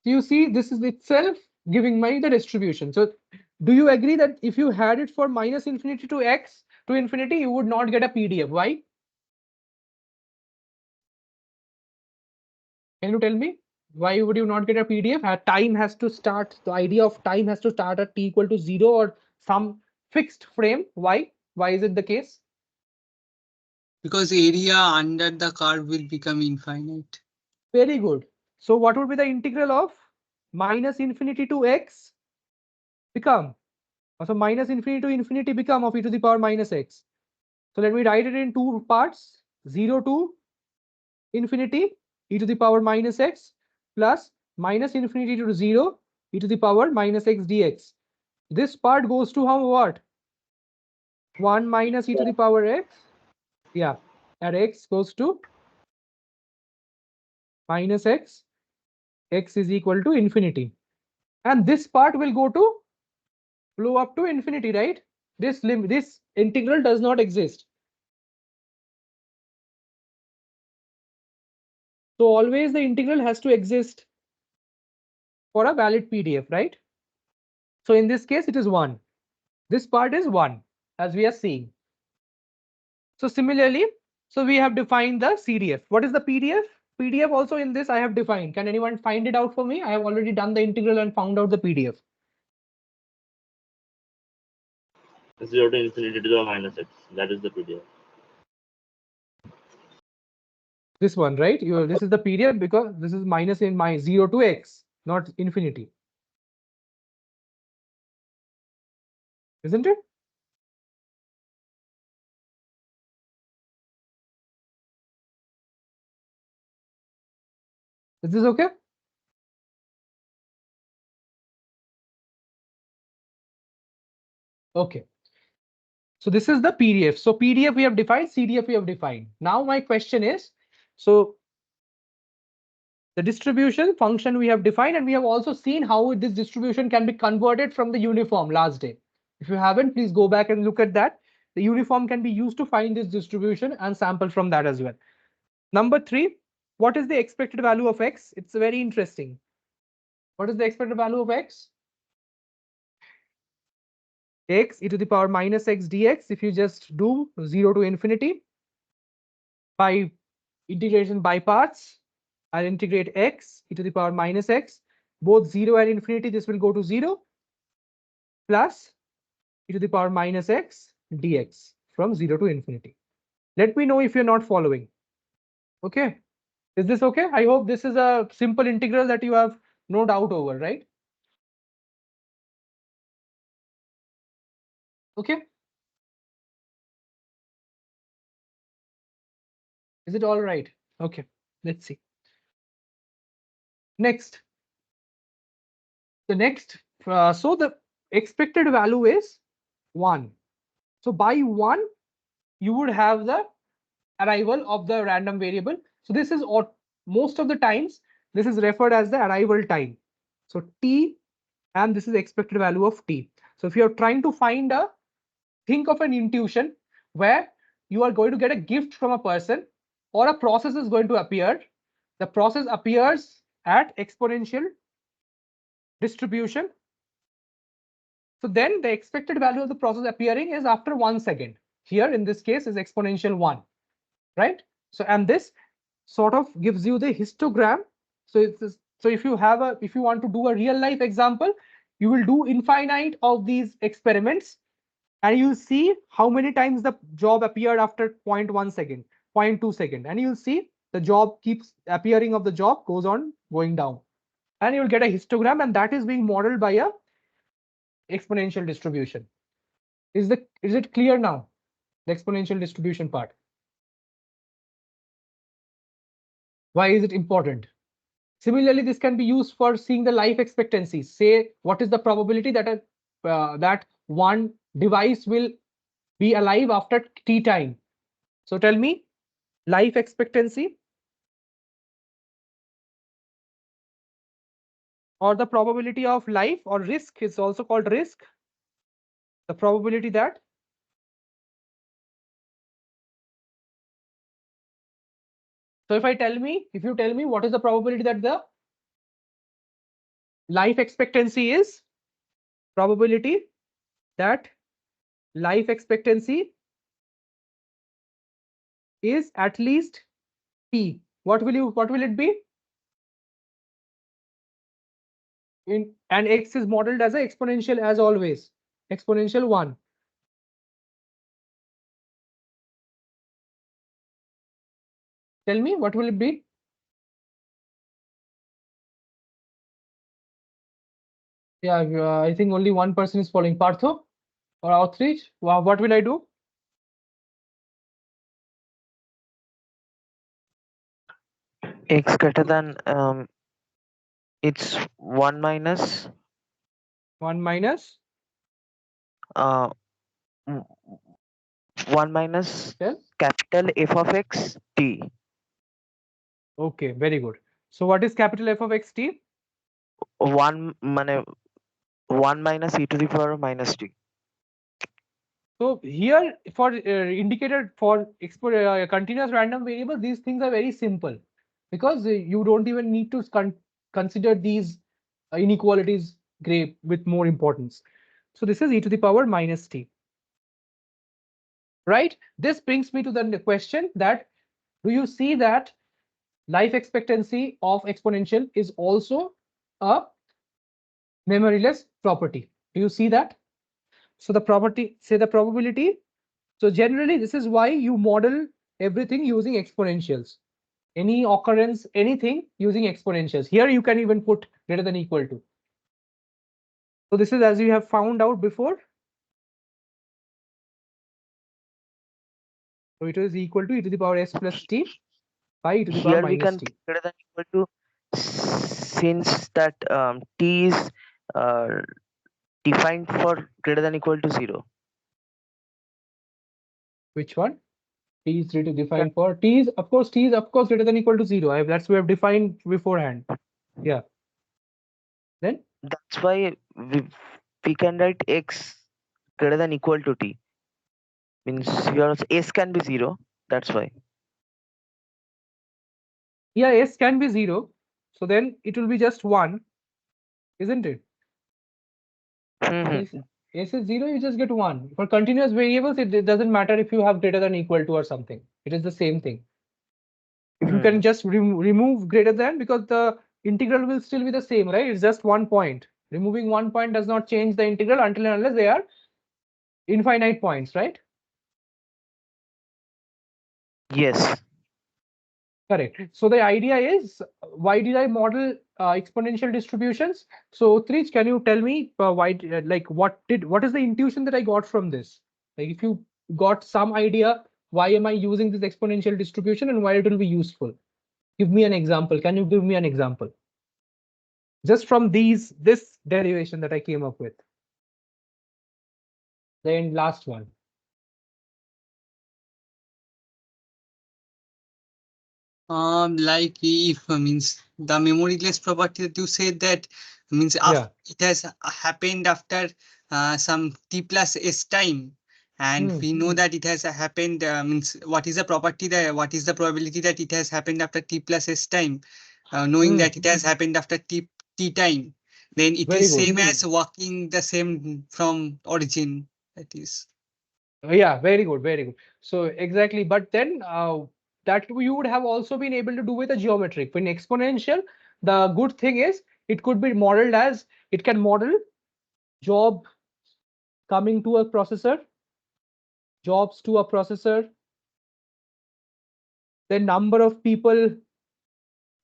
So you see, this is itself giving me the distribution. So do you agree that if you had it for minus infinity to x to infinity, you would not get a PDF? Why? Can you tell me? Why would you not get a PDF? Time has to start, the idea of time has to start at t equal to 0 or some fixed frame. Why? Why is it the case? Because area under the curve will become infinite. Very good. So what would be the integral of minus infinity to x become? So minus infinity to infinity become of e to the power minus x. So let me write it in two parts, 0 to infinity e to the power minus x plus minus infinity to 0 e to the power minus x dx. This part goes to how what? 1 minus e to the power x. Yeah, and x goes to minus x. X is equal to infinity. And this part will go to flow up to infinity, right? This integral does not exist. So always the integral has to exist for a valid PDF, right? So in this case, it is 1. This part is 1, as we are seeing. So similarly, so we have defined the CDF. What is the PDF? PDF also in this I have defined. Can anyone find it out for me? I have already done the integral and found out the PDF. 0 to infinity to the minus x. That is the PDF. This one, right? This is the PDF because this is minus in my 0 to x, not infinity. Isn't it? Is this okay? Okay. So this is the PDF. So PDF we have defined, CDF we have defined. Now my question is, so the distribution function we have defined, and we have also seen how this distribution can be converted from the uniform last day. If you haven't, please go back and look at that. The uniform can be used to find this distribution and sample from that as well. Number 3, what is the expected value of x? It's very interesting. What is the expected value of x? X e to the power minus x dx. If you just do 0 to infinity by integration by parts, I'll integrate x e to the power minus x, both 0 and infinity, this will go to 0, plus e to the power minus x dx from 0 to infinity. Let me know if you're not following. Okay. Is this okay? I hope this is a simple integral that you have no doubt over, right? Okay. Is it all right? Okay. Let's see. Next. So the expected value is 1. So by 1, you would have the arrival of the random variable. So this is, or most of the times, this is referred as the arrival time. So t, and this is the expected value of t. So if you're trying to think of an intuition where you are going to get a gift from a person or a process is going to appear. The process appears at exponential distribution. So then the expected value of the process appearing is after 1 second. Here in this case is exponential 1, right? So and this sort of gives you the histogram. So if you want to do a real life example, you will do infinite of these experiments and you'll see how many times the job appeared after 0.1 second, 0.2 second, and you'll see the job keeps appearing of the job goes on going down, and you'll get a histogram, and that is being modeled by a exponential distribution. Is it clear now? The exponential distribution part. Why is it important? Similarly, this can be used for seeing the life expectancy. Say, what is the probability that that one device will be alive after t time? So tell me, life expectancy or the probability of life, or risk is also called risk. The probability that So if you tell me what is the probability that the life expectancy is, probability that life expectancy is at least t, what will it be? And x is modeled as an exponential as always, exponential 1. Tell me what will it be? Yeah, I think only one person is following. Partho or Outreach. What will I do? X greater than it's 1 minus 1 minus uh 1 minus tell. capital F of x t. Okay, very good. So what is capital F of x t? 1 minus e to the power minus t. So here for indicated for continuous random variable, these things are very simple because you don't even need to consider these inequalities great with more importance. So this is e to the power minus t. Right? This brings me to the question that do you see that life expectancy of exponential is also a memoryless property? Do you see that? So the property, say the probability. So generally, this is why you model everything using exponentials. Any occurrence, anything using exponentials. Here you can even put greater than equal to. So this is as you have found out before. So it is equal to e to the power s plus t by e to the power Here we minus can t. greater than equal to, since that t is uh, defined for greater than equal to 0. Which one? T is to define for t is of course greater than equal to 0. That's we have defined beforehand. Yeah. Then That's why we can write x greater than equal to t. Means your s can be 0. That's why. yeah, s can be 0. So then it will be just 1, isn't it? If Mhm. s is 0, you just get 1. For continuous variables, it doesn't matter if you have greater than equal to or something. It is the same thing. If you can Hmm. just remove greater than, because the integral will still be the same, right? It's just 1 point. Removing 1 point does not change the integral until and unless they are infinite points, right? Yes. Correct. So the idea is, why did I model exponential distributions? So Trich, can you tell me why, like what is the intuition that I got from this? Like if you got some idea, why am I using this exponential distribution and why it will be useful? Give me an example. Can you give me an example? Just from this derivation that I came up with. Then last one. Like if means the memoryless property that you said that means Yeah. it has happened after some t plus s time, and we know that it has happened means what is the property that what is the probability that it has happened after t plus s time, knowing that it has happened after t time, then it Very is good. same as walking the same from origin. That is. Yeah, very good, very good. So exactly, but then that you would have also been able to do with a geometric. In exponential, the good thing is it could be modeled as it can model job coming to a processor, jobs to a processor, the number of people,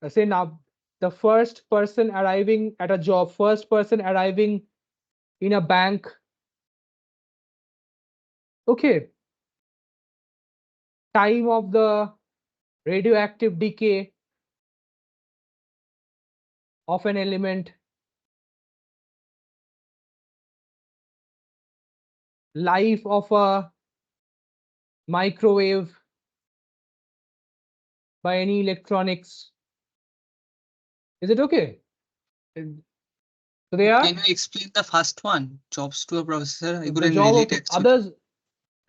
say now the first person arriving at a job, first person arriving in a bank. Okay, time of the radioactive decay of an element, life of a microwave by any electronics. Is it okay? So they are Can you explain the first one? Jobs to a processor. I the couldn't job relate of actually. others.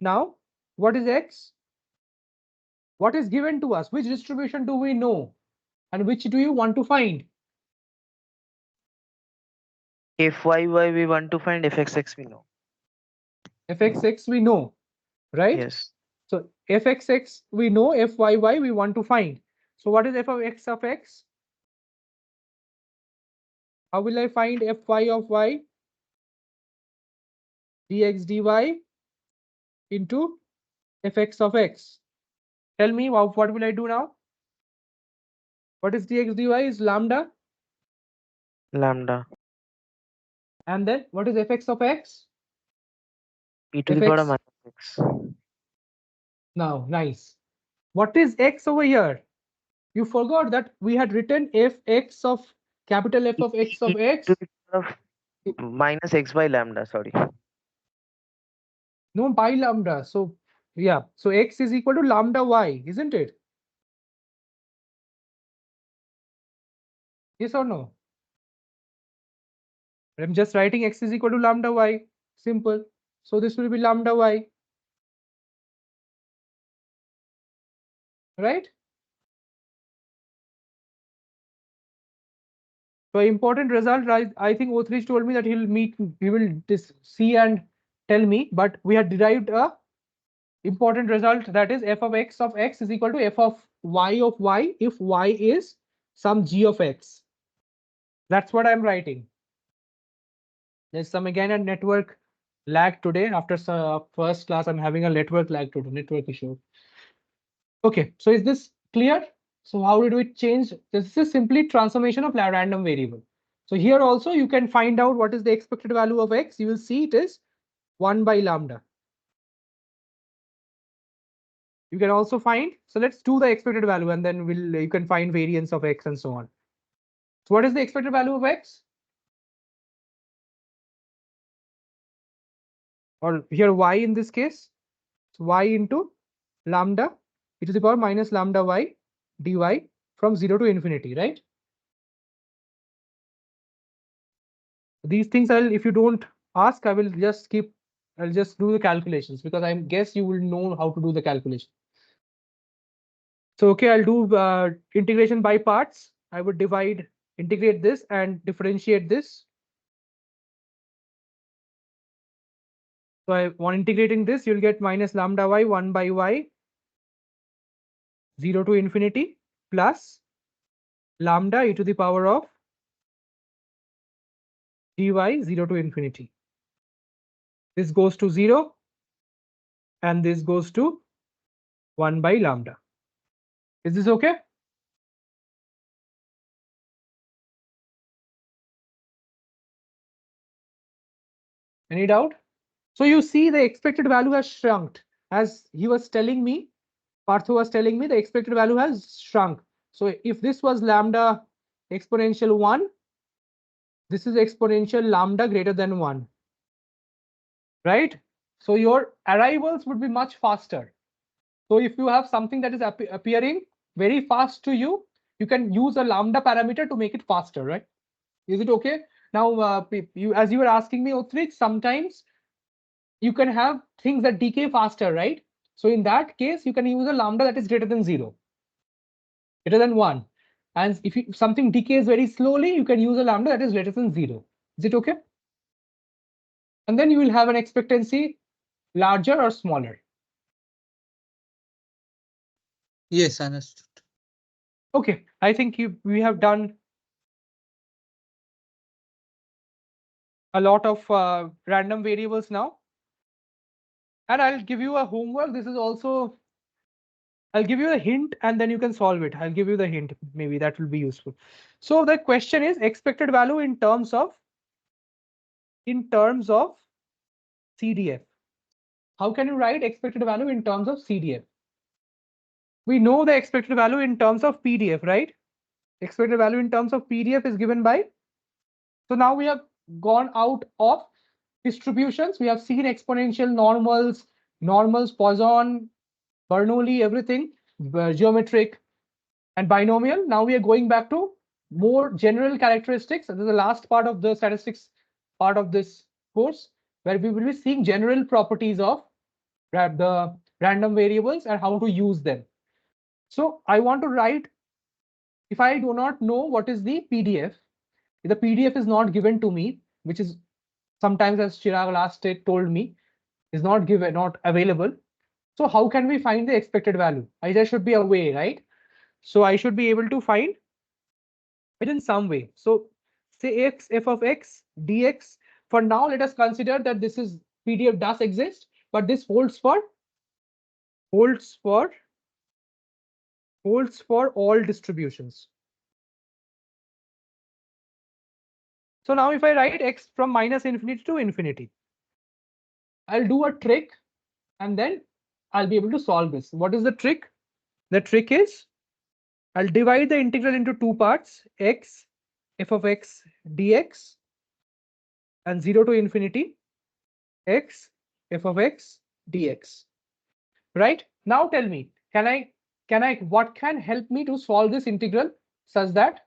Now, what is x? What is given to us? Which distribution do we know? And which do you want to find? Fyy we want to find, fxx we know. Fxx we know, right? Yes. So fxx we know, fyy we want to find. So what is f of x of x? How will I find fy of y? Dx dy into fx of x. Tell me what will I do now? What is dx dy is lambda. Lambda. And then what is fx of x? E to the power fx. minus x. Now, nice. What is x over here? You forgot that we had written fx of capital F of x E of to x. the power of minus x by lambda, sorry. No, by lambda. So yeah, so x is equal to lambda y, isn't it? Yes or no? I'm just writing x is equal to lambda y. Simple. So this will be lambda y. Right? So important result, I think O3 told me that he will see and tell me, but we had derived a important result, that is f of x is equal to f of y if y is some g of x. That's what I'm writing. There's some again a network lag today. After first class, I'm having a network lag today, network issue. Okay, so is this clear? So how did we change? This is simply transformation of random variable. So here also you can find out what is the expected value of x. You will see it is 1 by lambda. You can also find, so let's do the expected value and then you can find variance of x and so on. So what is the expected value of x? Or here y in this case, so y into lambda e to the power minus lambda y dy from 0 to infinity, right? These things if you don't ask, I'll just do the calculations because I guess you will know how to do the calculation. So okay, I'll do integration by parts. I would integrate this and differentiate this. So on integrating this, you'll get minus lambda y 1 by y 0 to infinity plus lambda e to the power of dy 0 to infinity. This goes to 0 and this goes to 1 by lambda. Is this okay? Any doubt? So you see the expected value has shrunk. As he was telling me, Partho was telling me the expected value has shrunk. So if this was lambda exponential 1, this is exponential lambda greater than 1. Right? So your arrivals would be much faster. So if you have something that is appearing very fast to you, you can use a lambda parameter to make it faster, right? Is it okay? Now, as you were asking me, Utrich, sometimes you can have things that decay faster, right? So in that case, you can use a lambda that is greater than 0, greater than 1. And if something decays very slowly, you can use a lambda that is greater than 0. Is it okay? And then you will have an expectancy larger or smaller. Yes, understood. Okay, I think we have done a lot of random variables now. And I'll give you a homework. This is also, I'll give you a hint and then you can solve it. I'll give you the hint. Maybe that will be useful. So the question is expected value in terms of CDF. How can you write expected value in terms of CDF? We know the expected value in terms of PDF, right? Expected value in terms of PDF is given by. So now we have gone out of distributions. We have seen exponential, normals, Poisson, Bernoulli, everything, geometric, and binomial. Now we are going back to more general characteristics. And this is the last part of the statistics part of this course, where we will be seeing general properties of the random variables and how to use them. So I want to write, if I do not know what is the PDF, if the PDF is not given to me, which is sometimes, as Chirag last told me, is not given, not available. So how can we find the expected value? There should be a way, right? So I should be able to find it in some way. So say f of x dx. For now, let us consider that this is PDF does exist, but this holds for all distributions. So now if I write x from minus infinity to infinity, I'll do a trick and then I'll be able to solve this. What is the trick? The trick is I'll divide the integral into two parts, x f of x dx and 0 to infinity x f of x dx. Right? Now tell me, what can help me to solve this integral such that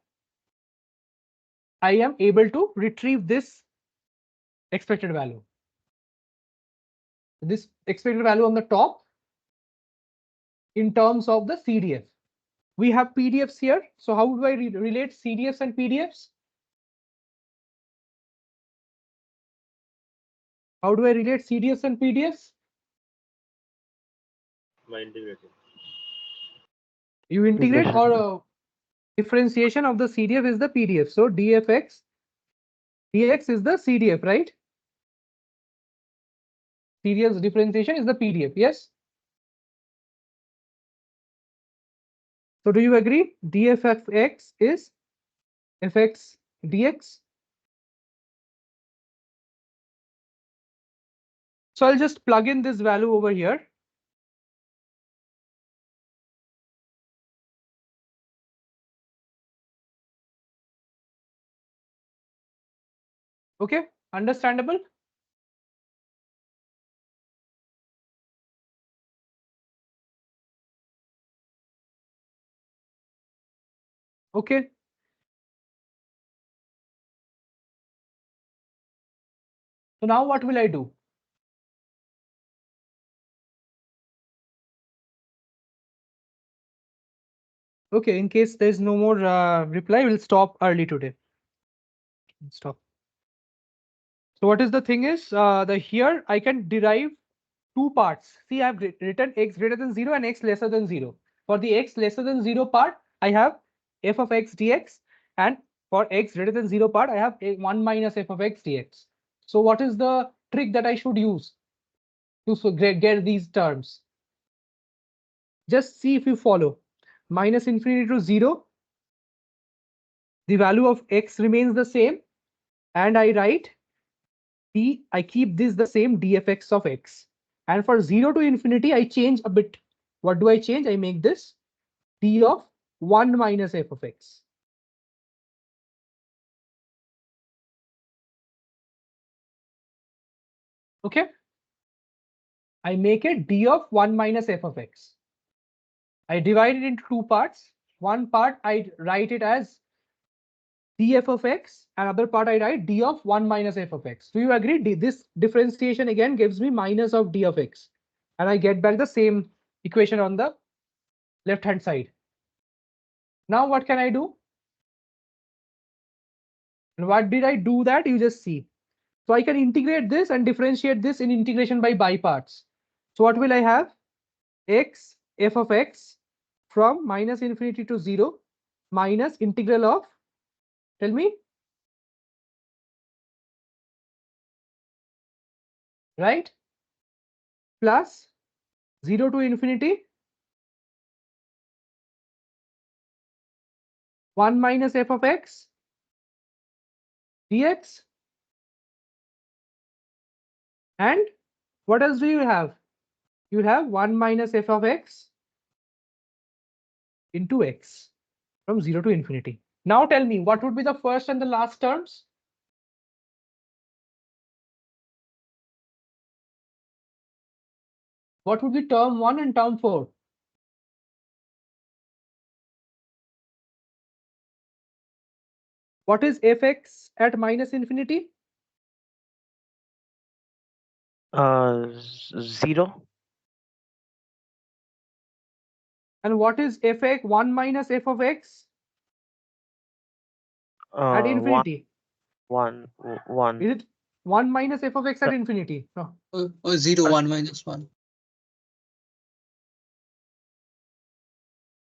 I am able to retrieve this expected value? This expected value on the top in terms of the CDF. We have PDFs here. So how do I relate CDFs and PDFs? How do I relate CDFs and PDFs? By integrating. You integrate or differentiation of the CDF is the PDF. So dfx dx is the CDF, right? CDF's differentiation is the PDF. Yes. So do you agree? dfx is fx dx. So I'll just plug in this value over here. Okay, understandable? Okay. So now what will I do? Okay, in case there's no more reply, we'll stop early today. Stop. So what is the thing is, here I can derive two parts. See, I've written x greater than 0 and x lesser than 0. For the x lesser than 0 part, I have f of x dx, and for x greater than 0 part, I have 1 minus f of x dx. So what is the trick that I should use to get these terms? Just see if you follow. Minus infinity to 0, the value of x remains the same, and I write I keep this the same dfx of x. And for 0 to infinity, I change a bit. What do I change? I make this d of 1 minus f of x. Okay. I make it d of 1 minus f of x. I divide it into two parts. One part I write it as df of x, another part I write d of 1 minus f of x. Do you agree? This differentiation again gives me minus of d of x. And I get back the same equation on the left hand side. Now what can I do? And what did I do that? You just see. So I can integrate this and differentiate this in integration by parts. So what will I have? X f of x from minus infinity to 0 minus integral of, tell me, right? Plus 0 to infinity 1 minus f of x dx. And what else do you have? You have 1 minus f of x into x from 0 to infinity. Now tell me, what would be the first and the last terms? What would be term 1 and term 4? What is fx at minus infinity? 0. And what is fx 1 minus f of x at One, infinity? one. Is it 1 minus f of x at infinity? No. Oh, 0, 1 minus 1.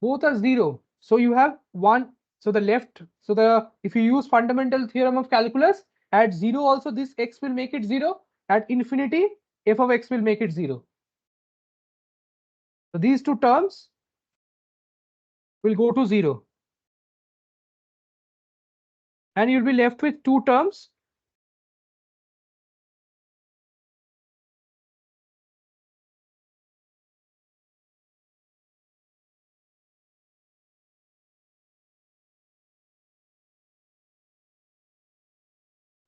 Both are 0. So you have 1. So the left, so if you use fundamental theorem of calculus, at 0 also this x will make it 0. At infinity, f of x will make it 0. So these two terms will go to 0. And you'll be left with two terms.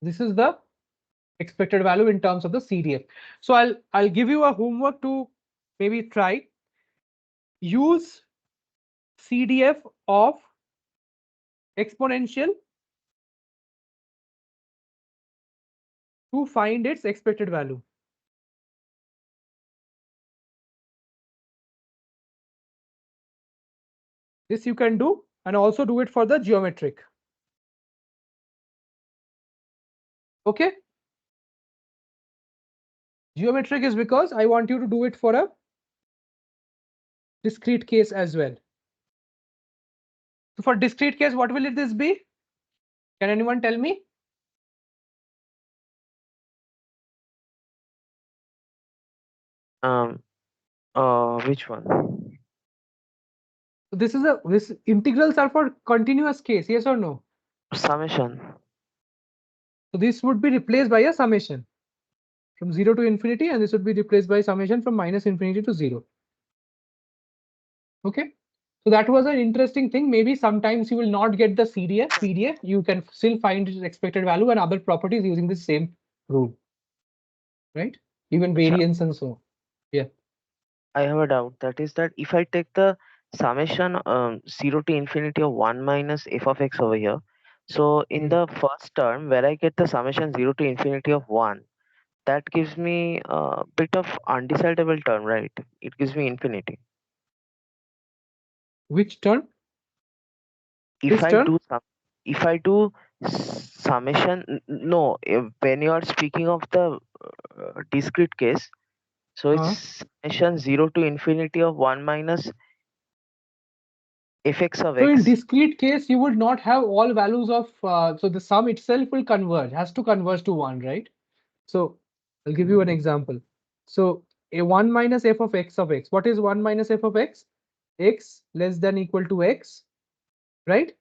This is the expected value in terms of the CDF. So I'll give you a homework to maybe try. Use CDF of exponential to find its expected value. This you can do, and also do it for the geometric. Okay. Geometric is because I want you to do it for a discrete case as well. So for discrete case, what will this be? Can anyone tell me? Which one? So this integrals are for continuous case, yes or no? Summation. So this would be replaced by a summation from 0 to infinity, and this would be replaced by summation from minus infinity to 0. Okay. So that was an interesting thing. Maybe sometimes you will not get the PDF. You can still find its expected value and other properties using the same rule, right? Even variance and so on. Yeah. I have a doubt. That is that if I take the summation 0 to infinity of 1 minus f of x over here, so in the first term where I get the summation 0 to infinity of 1, that gives me a bit of undecidable term, right? It gives me infinity. Which term? If This I term? do if I do summation, no, when you are speaking of the discrete case, so it's summation 0 to infinity of 1 minus fx of So in x. discrete case, you would not have all values of, so the sum itself will converge, has to converge to 1, right? So I'll give you an example. So a 1 minus f of x of x. What is 1 minus f of x? X less than equal to x, right?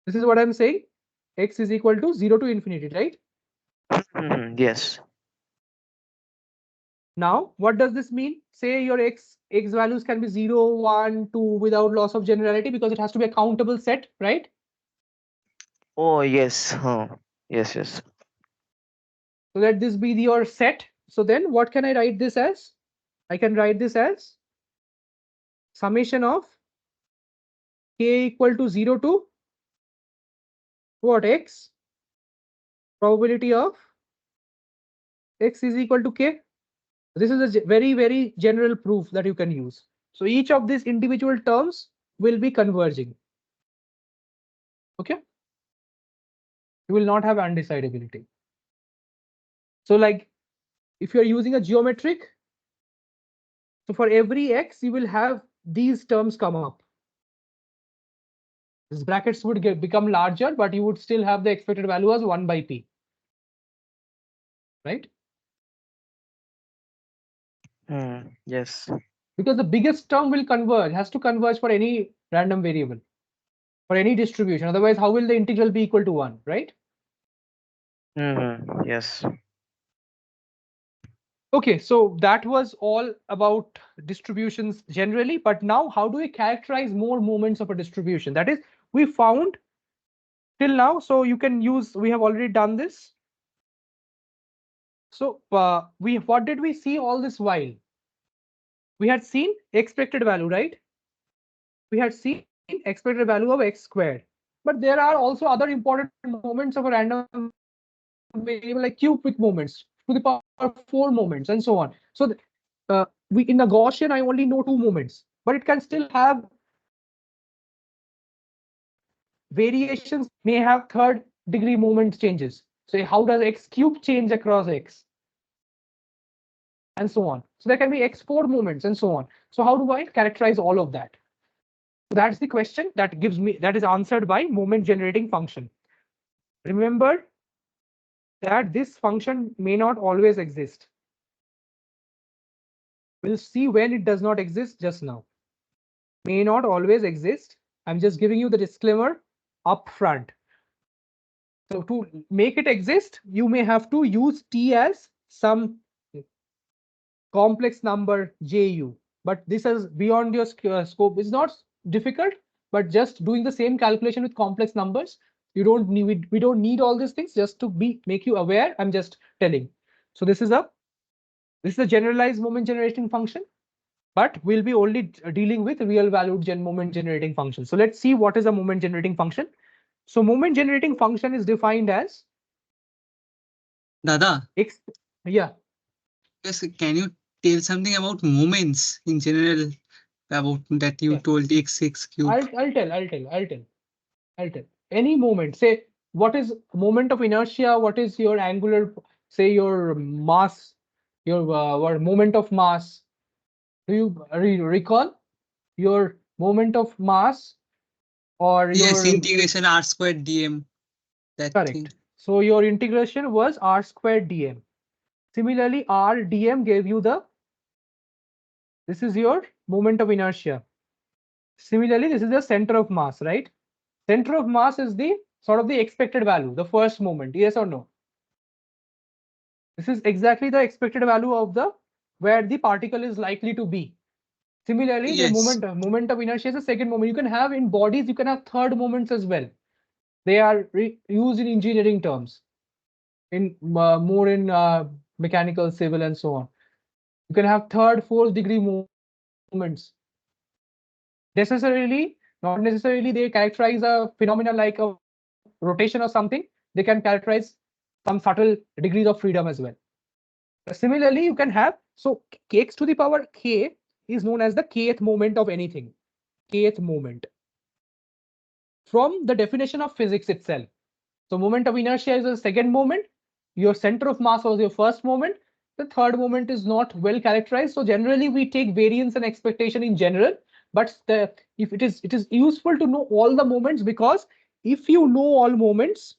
This is what I'm saying. X is equal to 0 to infinity, right? Yes. Now, what does this mean? Say your x values can be 0, 1, 2 without loss of generality because it has to be a countable set, right? Oh, yes. Yes, yes. So let this be your set. So then what can I write this as? I can write this as summation of k equal to 0 to what, x? Probability of x is equal to k. This is a very, very general proof that you can use. So each of these individual terms will be converging. Okay. You will not have undecidability. So like if you're using a geometric, so for every x, you will have these terms come up. These brackets would become larger, but you would still have the expected value as 1 by p. Right? Yes. Because the biggest term will converge, has to converge for any random variable, for any distribution. Otherwise, how will the integral be equal to 1, right? Yes. Okay, so that was all about distributions generally, but now how do we characterize more moments of a distribution? That is, we found till now, so you can use, we have already done this. So what did we see all this while? We had seen expected value, right? We had seen expected value of x squared. But there are also other important moments of a random variable like cubic moments to the power 4 moments and so on. So we in the Gaussian, I only know 2 moments. but it can still have variations, may have third degree moment changes. So how does x cube change across x? And so on. So there can be x4 moments and so on. So how do I characterize all of that? So that's the question that gives me, that is answered by moment generating function. Remember that this function may not always exist. We'll see when it does not exist just now. May not always exist. I'm just giving you the disclaimer up front. So to make it exist, you may have to use t as some complex number ju, but this is beyond your scope. It's not difficult, but just doing the same calculation with complex numbers, you don't need, we don't need all these things. Just to make you aware, I'm just telling. So this is a generalized moment generating function, but we'll be only dealing with real valued moment generating function. So let's see what is a moment generating function. So moment generating function is defined as Dada, x. Yeah. yes, can you tell something about moments in general, about that you told x cube? I'll tell. Any moment, say what is moment of inertia, what is your angular, say your mass, your what moment of mass. Do you recall your moment of mass or Yes, your integration r squared dm, that thing. correct? So your integration was r squared dm. Similarly, r dm gave you the, this is your moment of inertia. Similarly, this is the center of mass, right? Center of mass is the sort of the expected value, the first moment, yes or no? This is exactly the expected value of the where the particle is likely to be. Similarly, the Yes. moment of inertia is the second moment. You can have in bodies, you can have third moments as well. They are used in engineering terms, in more in mechanical, civil, and so on. You can have third, fourth degree moments. Necessarily, not necessarily, they characterize a phenomena like a rotation or something. They can characterize some subtle degrees of freedom as well. Similarly, you can have, so kx to the power k is known as the kth moment of anything. Kth moment. From the definition of physics itself. So moment of inertia is the second moment. Your center of mass was your first moment. The third moment is not well characterized. So generally we take variance and expectation in general, but if it is useful to know all the moments, because if you know all moments,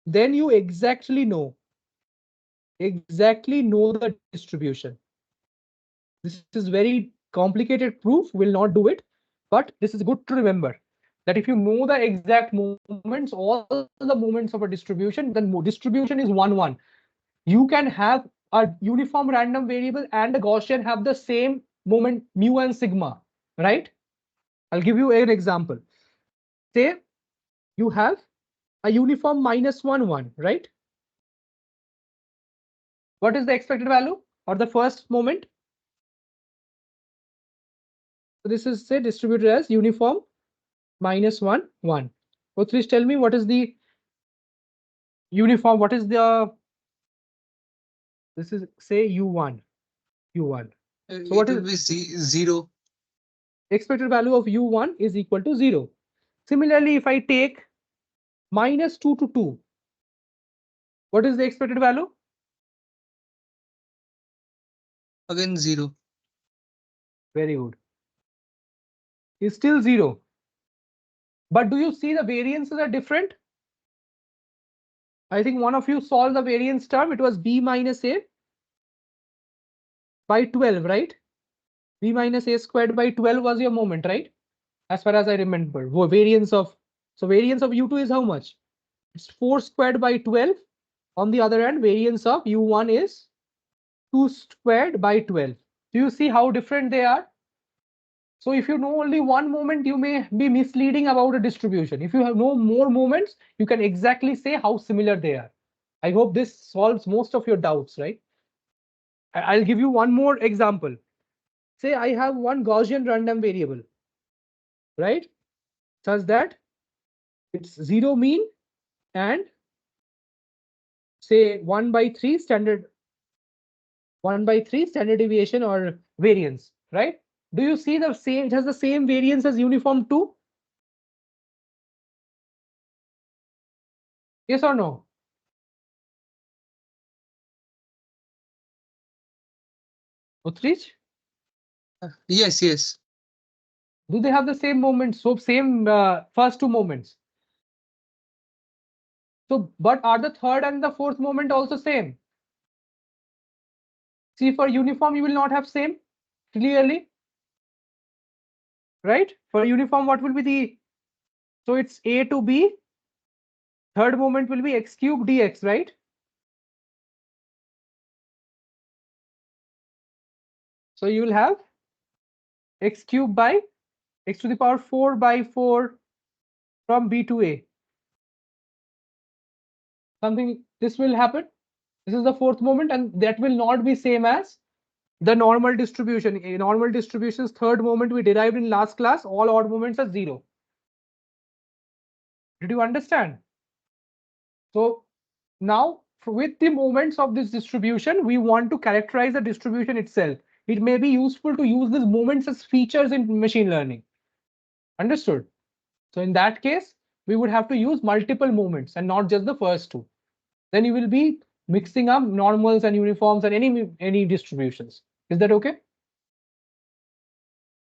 then you exactly know the distribution. This is very complicated proof, will not do it, but this is good to remember that if you know the exact moments, all the moments of a distribution, then distribution is 1, 1. You can have a uniform random variable and a Gaussian have the same moment mu and sigma, right? I'll give you an example. Say you have a uniform -1, 1, right? What is the expected value or the first moment? So this is, say, distributed as uniform -1, 1. So please tell me what is the uniform, what is the, this is, say, u1. So what It will is be 0. expected value of u1 is equal to 0. Similarly, if I take -2 to 2, what is the expected value? Again 0. Very good. Is still 0. But do you see the variances are different? I think one of you solved the variance term. It was b minus a by 12, right? B minus a squared by 12 was your moment, right? As far as I remember. Variance of, so variance of u2 is how much? It's 4 squared by 12. On the other hand, variance of u1 is 2 squared by 12. Do you see how different they are? So if you know only one moment, you may be misleading about a distribution. If you have no more moments, you can exactly say how similar they are. I hope this solves most of your doubts, right? I'll give you one more example. Say I have one Gaussian random variable, right? Such that it's 0 mean and say 1/3 standard 1/3 standard deviation or variance, right? Do you see the same? It has the same variance as uniform 2. Yes or no? Utrecht? Yes, yes. Do they have the same moments? So same first two moments. So, but are the third and the fourth moment also same? See, for uniform, you will not have same clearly, right? For uniform, what will be the, so it's A to B, third moment will be x cube dx, right? So you will have x cube by x to the power 4 by 4 from B to A. Something, this will happen. This is the fourth moment, and that will not be same as the normal distribution. A normal distribution's third moment we derived in last class, all odd moments are 0. Did you understand? So now with the moments of this distribution, we want to characterize the distribution itself. It may be useful to use these moments as features in machine learning. Understood? So in that case, we would have to use multiple moments and not just the first two. Then you will be mixing up normals and uniforms and any distributions. Is that okay?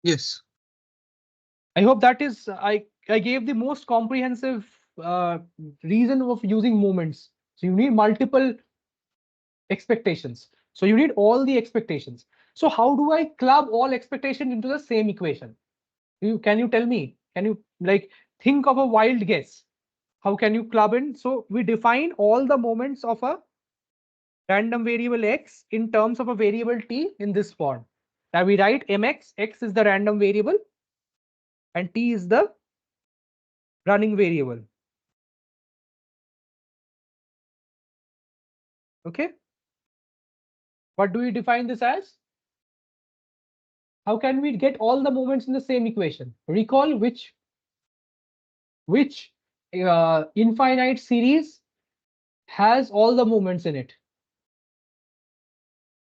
Yes. I hope that is, I gave the most comprehensive reason of using moments. So you need multiple expectations. So you need all the expectations. So how do I club all expectation into the same equation? Can you tell me? Can you like think of a wild guess? How can you club in? So we define all the moments of a random variable x in terms of a variable t in this form. Now we write mx, x is the random variable, and t is the running variable. Okay. What do we define this as? How can we get all the moments in the same equation? Recall which infinite series has all the moments in it.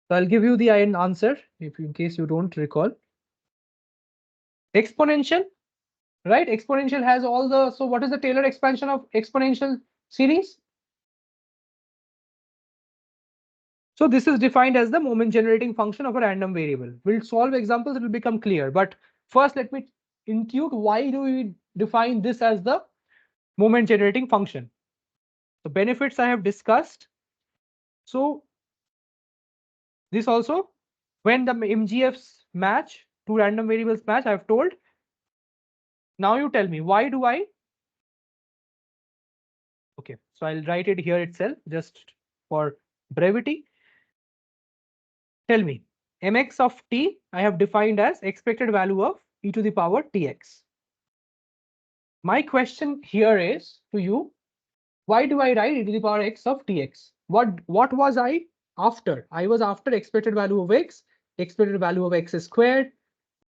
So I'll give you the answer if in case you don't recall. Exponential, right? Exponential has all the, so what is the Taylor expansion of exponential series? So this is defined as the moment generating function of a random variable. We'll solve examples, it will become clear. But first, let me intuit why do we define this as the moment generating function. The benefits I have discussed. So this also, when the MGFs match, two random variables match, I've told. Now you tell me, why do I? Okay, so I'll write it here itself just for brevity. Tell me, mx of t I have defined as expected value of e to the power tx. My question here is to you, why do I write e to the power x of tx? What was I after? I was after expected value of x, expected value of x squared,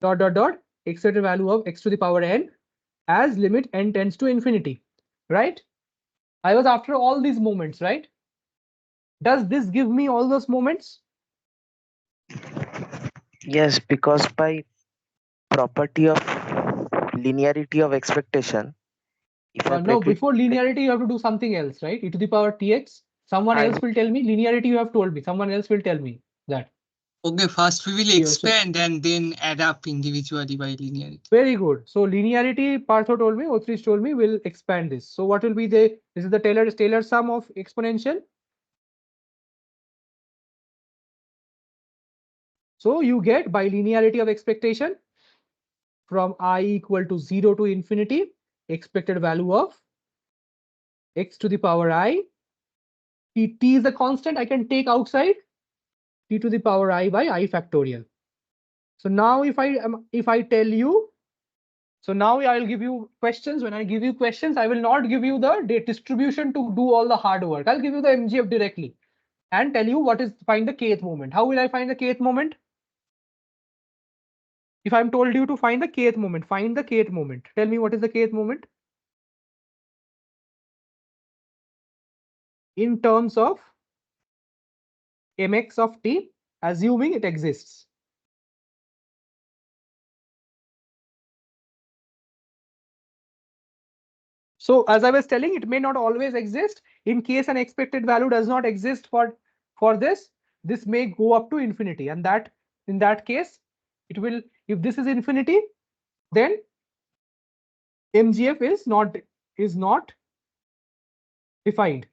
dot dot dot, expected value of x to the power n as limit n tends to infinity, right? I was after all these moments, right? Does this give me all those moments? Yes, because by property of linearity of expectation, if I No, break it, before linearity, you have to do something else, right? E to the power tx. Someone I else will tell me. Linearity, you have told me. Someone else will tell me that. Okay, first we will Here, so expand and then add up individually by linearity. very good. So linearity, Partho told me, Otrish told me, will expand this. So what will be the, this is the Taylor sum of exponential. So you get by linearity of expectation from I equal to 0 to infinity, expected value of x to the power I. T is a constant I can take outside, t to the power I by I factorial. So now if I tell you, so now I'll give you questions. When I give you questions, I will not give you the distribution to do all the hard work. I'll give you the MGF directly and tell you what is, find the kth moment. How will I find the kth moment? If I'm told you to find the kth moment, find the kth moment. Tell me what is the kth moment in terms of mx of t assuming it exists. So as I was telling, it may not always exist. In case an expected value does not exist for this may go up to infinity, and that in that case, it will, if this is infinity, then MGF is not defined.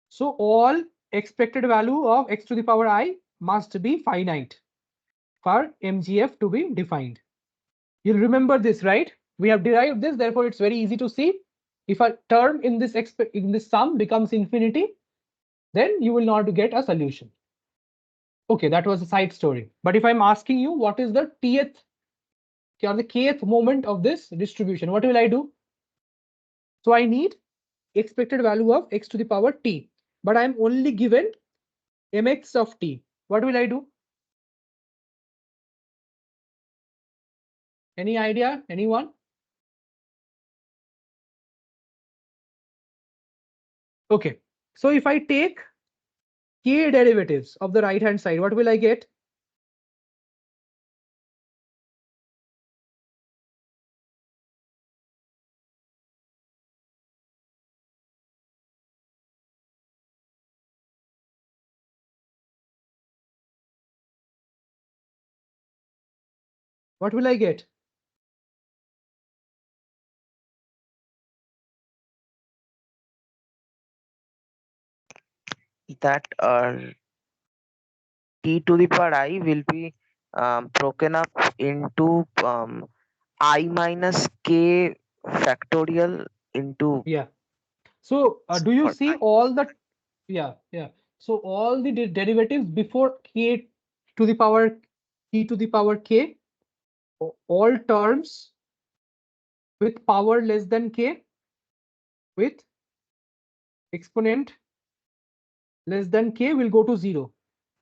So all expected value of x to the power I must be finite for MGF to be defined. You'll remember this, right? We have derived this, therefore it's very easy to see. If a term in this sum becomes infinity, then you will not get a solution. Okay, that was a side story. But if I'm asking you what is the tth or the kth moment of this distribution, what will I do? So I need expected value of x to the power t, but I'm only given mx of t. What will I do? Any idea? Anyone? Okay, so if I take k derivatives of the right hand side, what will I get? What will I get? That t to the power I will be broken up into I minus k factorial into Yeah. So do you or see I. all the, yeah. So all the derivatives before k to the power t to the power k, all terms with power less than k with exponent less than k will go to 0,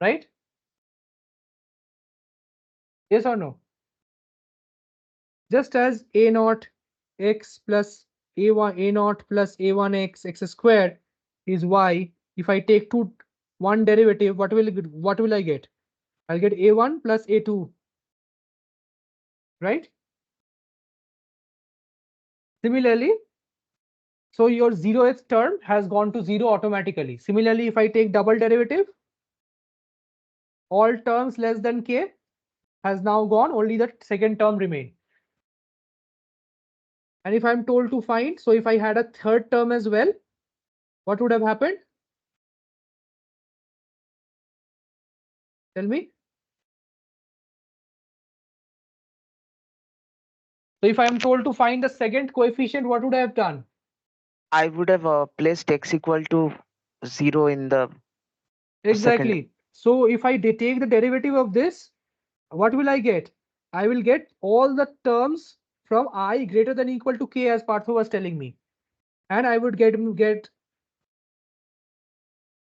right? Yes or no? Just as a naught x plus a naught plus a1 x squared is y. If I take one derivative, what will I get? I'll get a1 plus a2, right? Similarly, so your 0th term has gone to 0 automatically. Similarly, if I take double derivative, all terms less than k has now gone, only the second term remain. And if I'm told to find, so if I had a third term as well, what would have happened? Tell me. So if I am told to find the second coefficient, what would I have done? I would have placed x equal to 0 in the second. Exactly. So if I take the derivative of this, what will I get? I will get all the terms from I greater than equal to k, as Partho was telling me. And I would get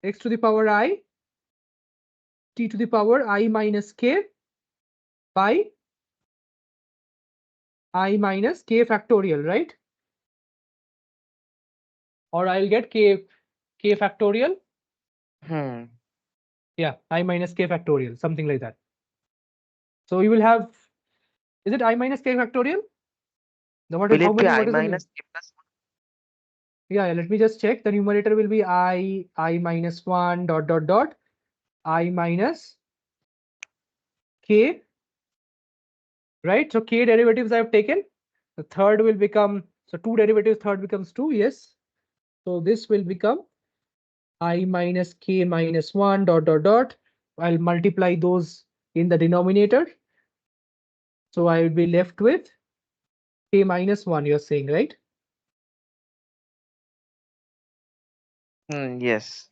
x to the power I, t to the power I minus k by I minus k factorial, right? Or I'll get k factorial. Yeah, I minus k factorial, something like that. So you will have, is it I minus k factorial? Will it be I What is the minus k plus 1? Yeah, let me just check. The numerator will be I minus 1 dot I minus k, right? So k derivatives I have taken. The third will become, so two derivatives, third becomes 2, yes. So this will become I minus k minus 1 dot. I'll multiply those in the denominator. So I will be left with k minus 1, you're saying, right? Yes.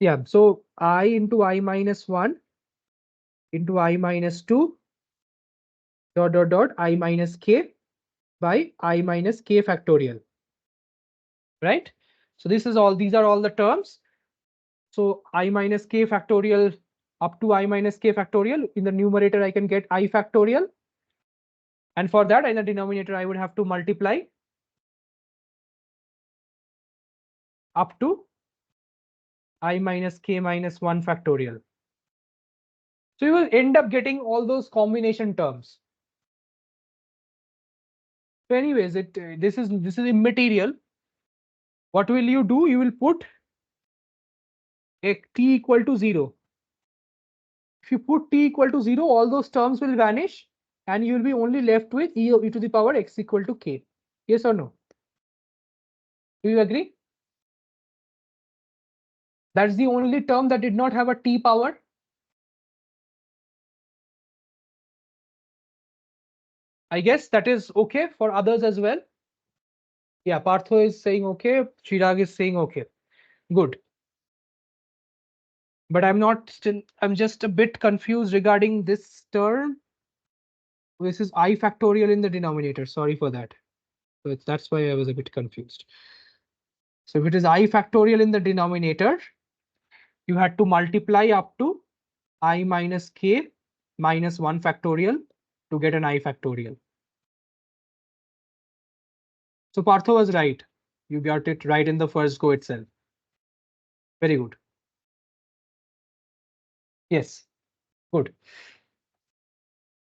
Yeah, so I into I minus 1 into I minus 2 dot I minus k by I minus k factorial, right? So this is all, these are all the terms. So I minus k factorial up to I minus k factorial. In the numerator, I can get I factorial. And for that, in the denominator, I would have to multiply up to I minus k minus 1 factorial. So you will end up getting all those combination terms. So anyways, this is immaterial. What will you do? You will put a t equal to 0. If you put t equal to 0, all those terms will vanish and you will be only left with e to the power x equal to k. Yes or no? Do you agree? That's the only term that did not have a t power. I guess that is okay for others as well. Yeah, Partho is saying okay. Chirag is saying okay. Good. But I'm just a bit confused regarding this term. This is I factorial in the denominator. Sorry for that. So that's why I was a bit confused. So if it is I factorial in the denominator, you had to multiply up to I minus k minus 1 factorial to get an I factorial. So Partho was right. You got it right in the first go itself. Very good. Yes, good.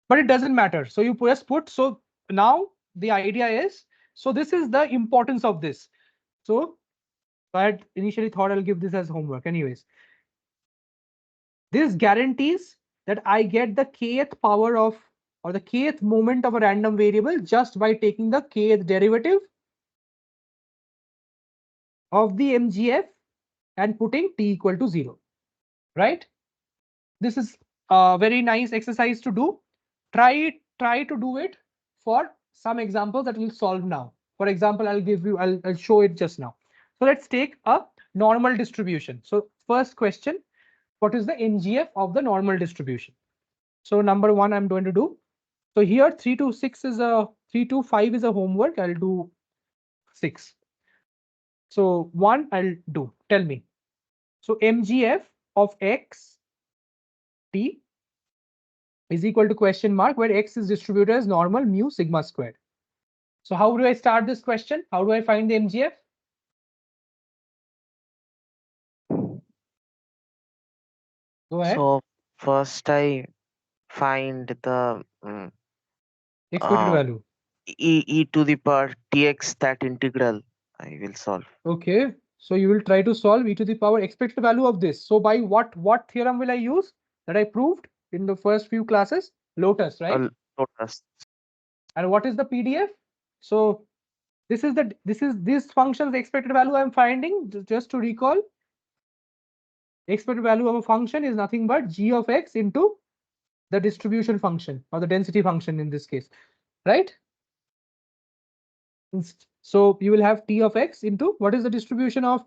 But it doesn't matter. So you just put, so now the idea is, so this is the importance of this. So I had initially thought I'll give this as homework. Anyways, this guarantees that I get the kth power of, or the kth moment of a random variable just by taking the kth derivative of the MGF and putting t equal to 0, right? This is a very nice exercise to do. Try to do it for some examples that we'll solve now. For example, I'll show it just now. So let's take a normal distribution. So first question, what is the NGF of the normal distribution? So number one, I'm going to do. So here 3 to 6 is a 3 to 5 is a homework. I'll do 6. So one I'll do. Tell me. So MGF of x t is equal to question mark where x is distributed as normal mu sigma squared. So how do I start this question? How do I find the MGF? Go ahead. So first I find the Expected value. e to the power tx, that integral I will solve. Okay. So you will try to solve e to the power expected value of this. So by what theorem will I use that I proved in the first few classes? Lotus, right? Lotus. And what is the PDF? So this function's expected value I'm finding. Just to recall, expected value of a function is nothing but g of x into the distribution function or the density function in this case, right? So you will have t of x into what is the distribution of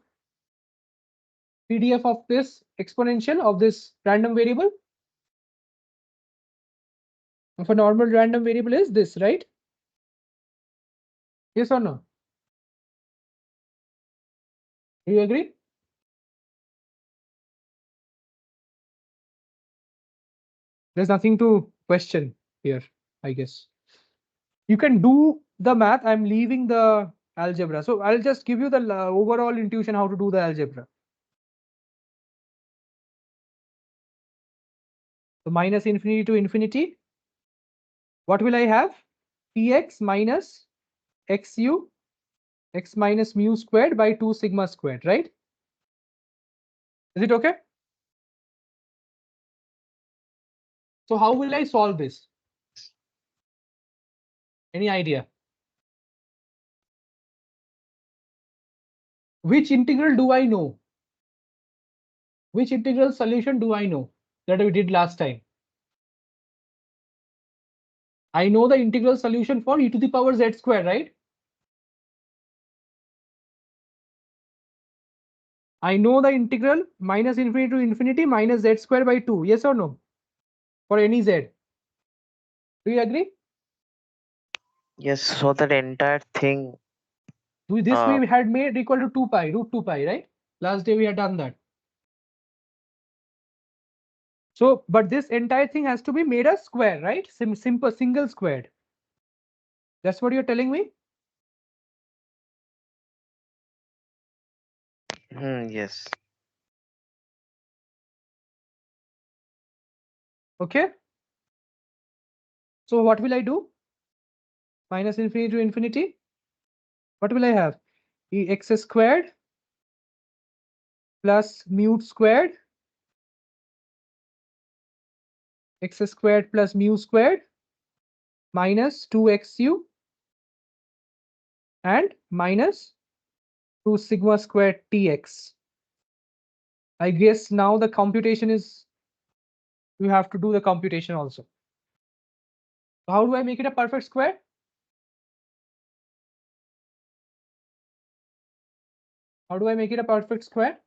PDF of this exponential of this random variable of a normal random variable is this, right? Yes or no? Do you agree? There's nothing to question here, I guess. You can do the math. I'm leaving the algebra. So I'll just give you the overall intuition how to do the algebra. So minus infinity to infinity. What will I have? Px minus xu x minus mu squared by 2 sigma squared, right? Is it okay? So how will I solve this? Any idea? Which integral do I know? Which integral solution do I know that we did last time? I know the integral solution for e to the power z square, right? I know the integral minus infinity to infinity minus z square by 2. Yes or no? For any z. Do you agree? Yes, so that entire thing. This we had made equal to 2 pi, root 2 pi, right? Last day we had done that. So, but this entire thing has to be made a square, right? Simple, single squared. That's what you're telling me? Yes. Okay. So what will I do? Minus infinity to infinity. What will I have? X squared plus mu squared. X squared plus mu squared minus 2xu and minus 2 sigma squared tx. I guess now the computation is, you have to do the computation also. How do I make it a perfect square? How do I make it a perfect square?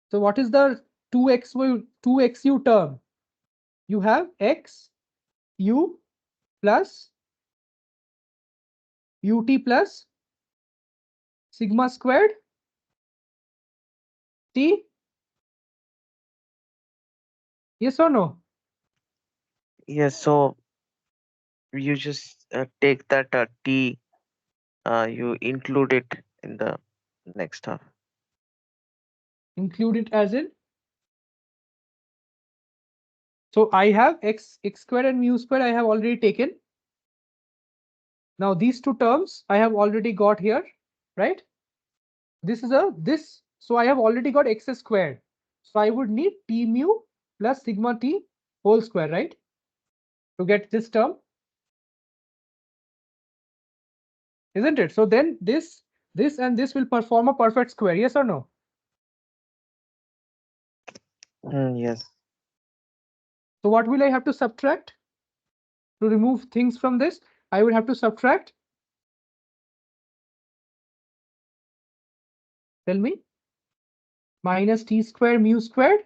So what is the 2xu term? You have x u plus ut plus sigma squared t. Yes or no? Yes, so you just take that t, you include it in the next half. Include it as in. So I have x squared and mu squared I have already taken. Now these two terms I have already got here, right? This is this. So I have already got x squared. So I would need t mu plus sigma t whole square, right? To get this term. Isn't it? So then this and this will perform a perfect square. Yes or no? Yes. So what will I have to subtract? To remove things from this, I will have to subtract. Tell me. Minus t square mu squared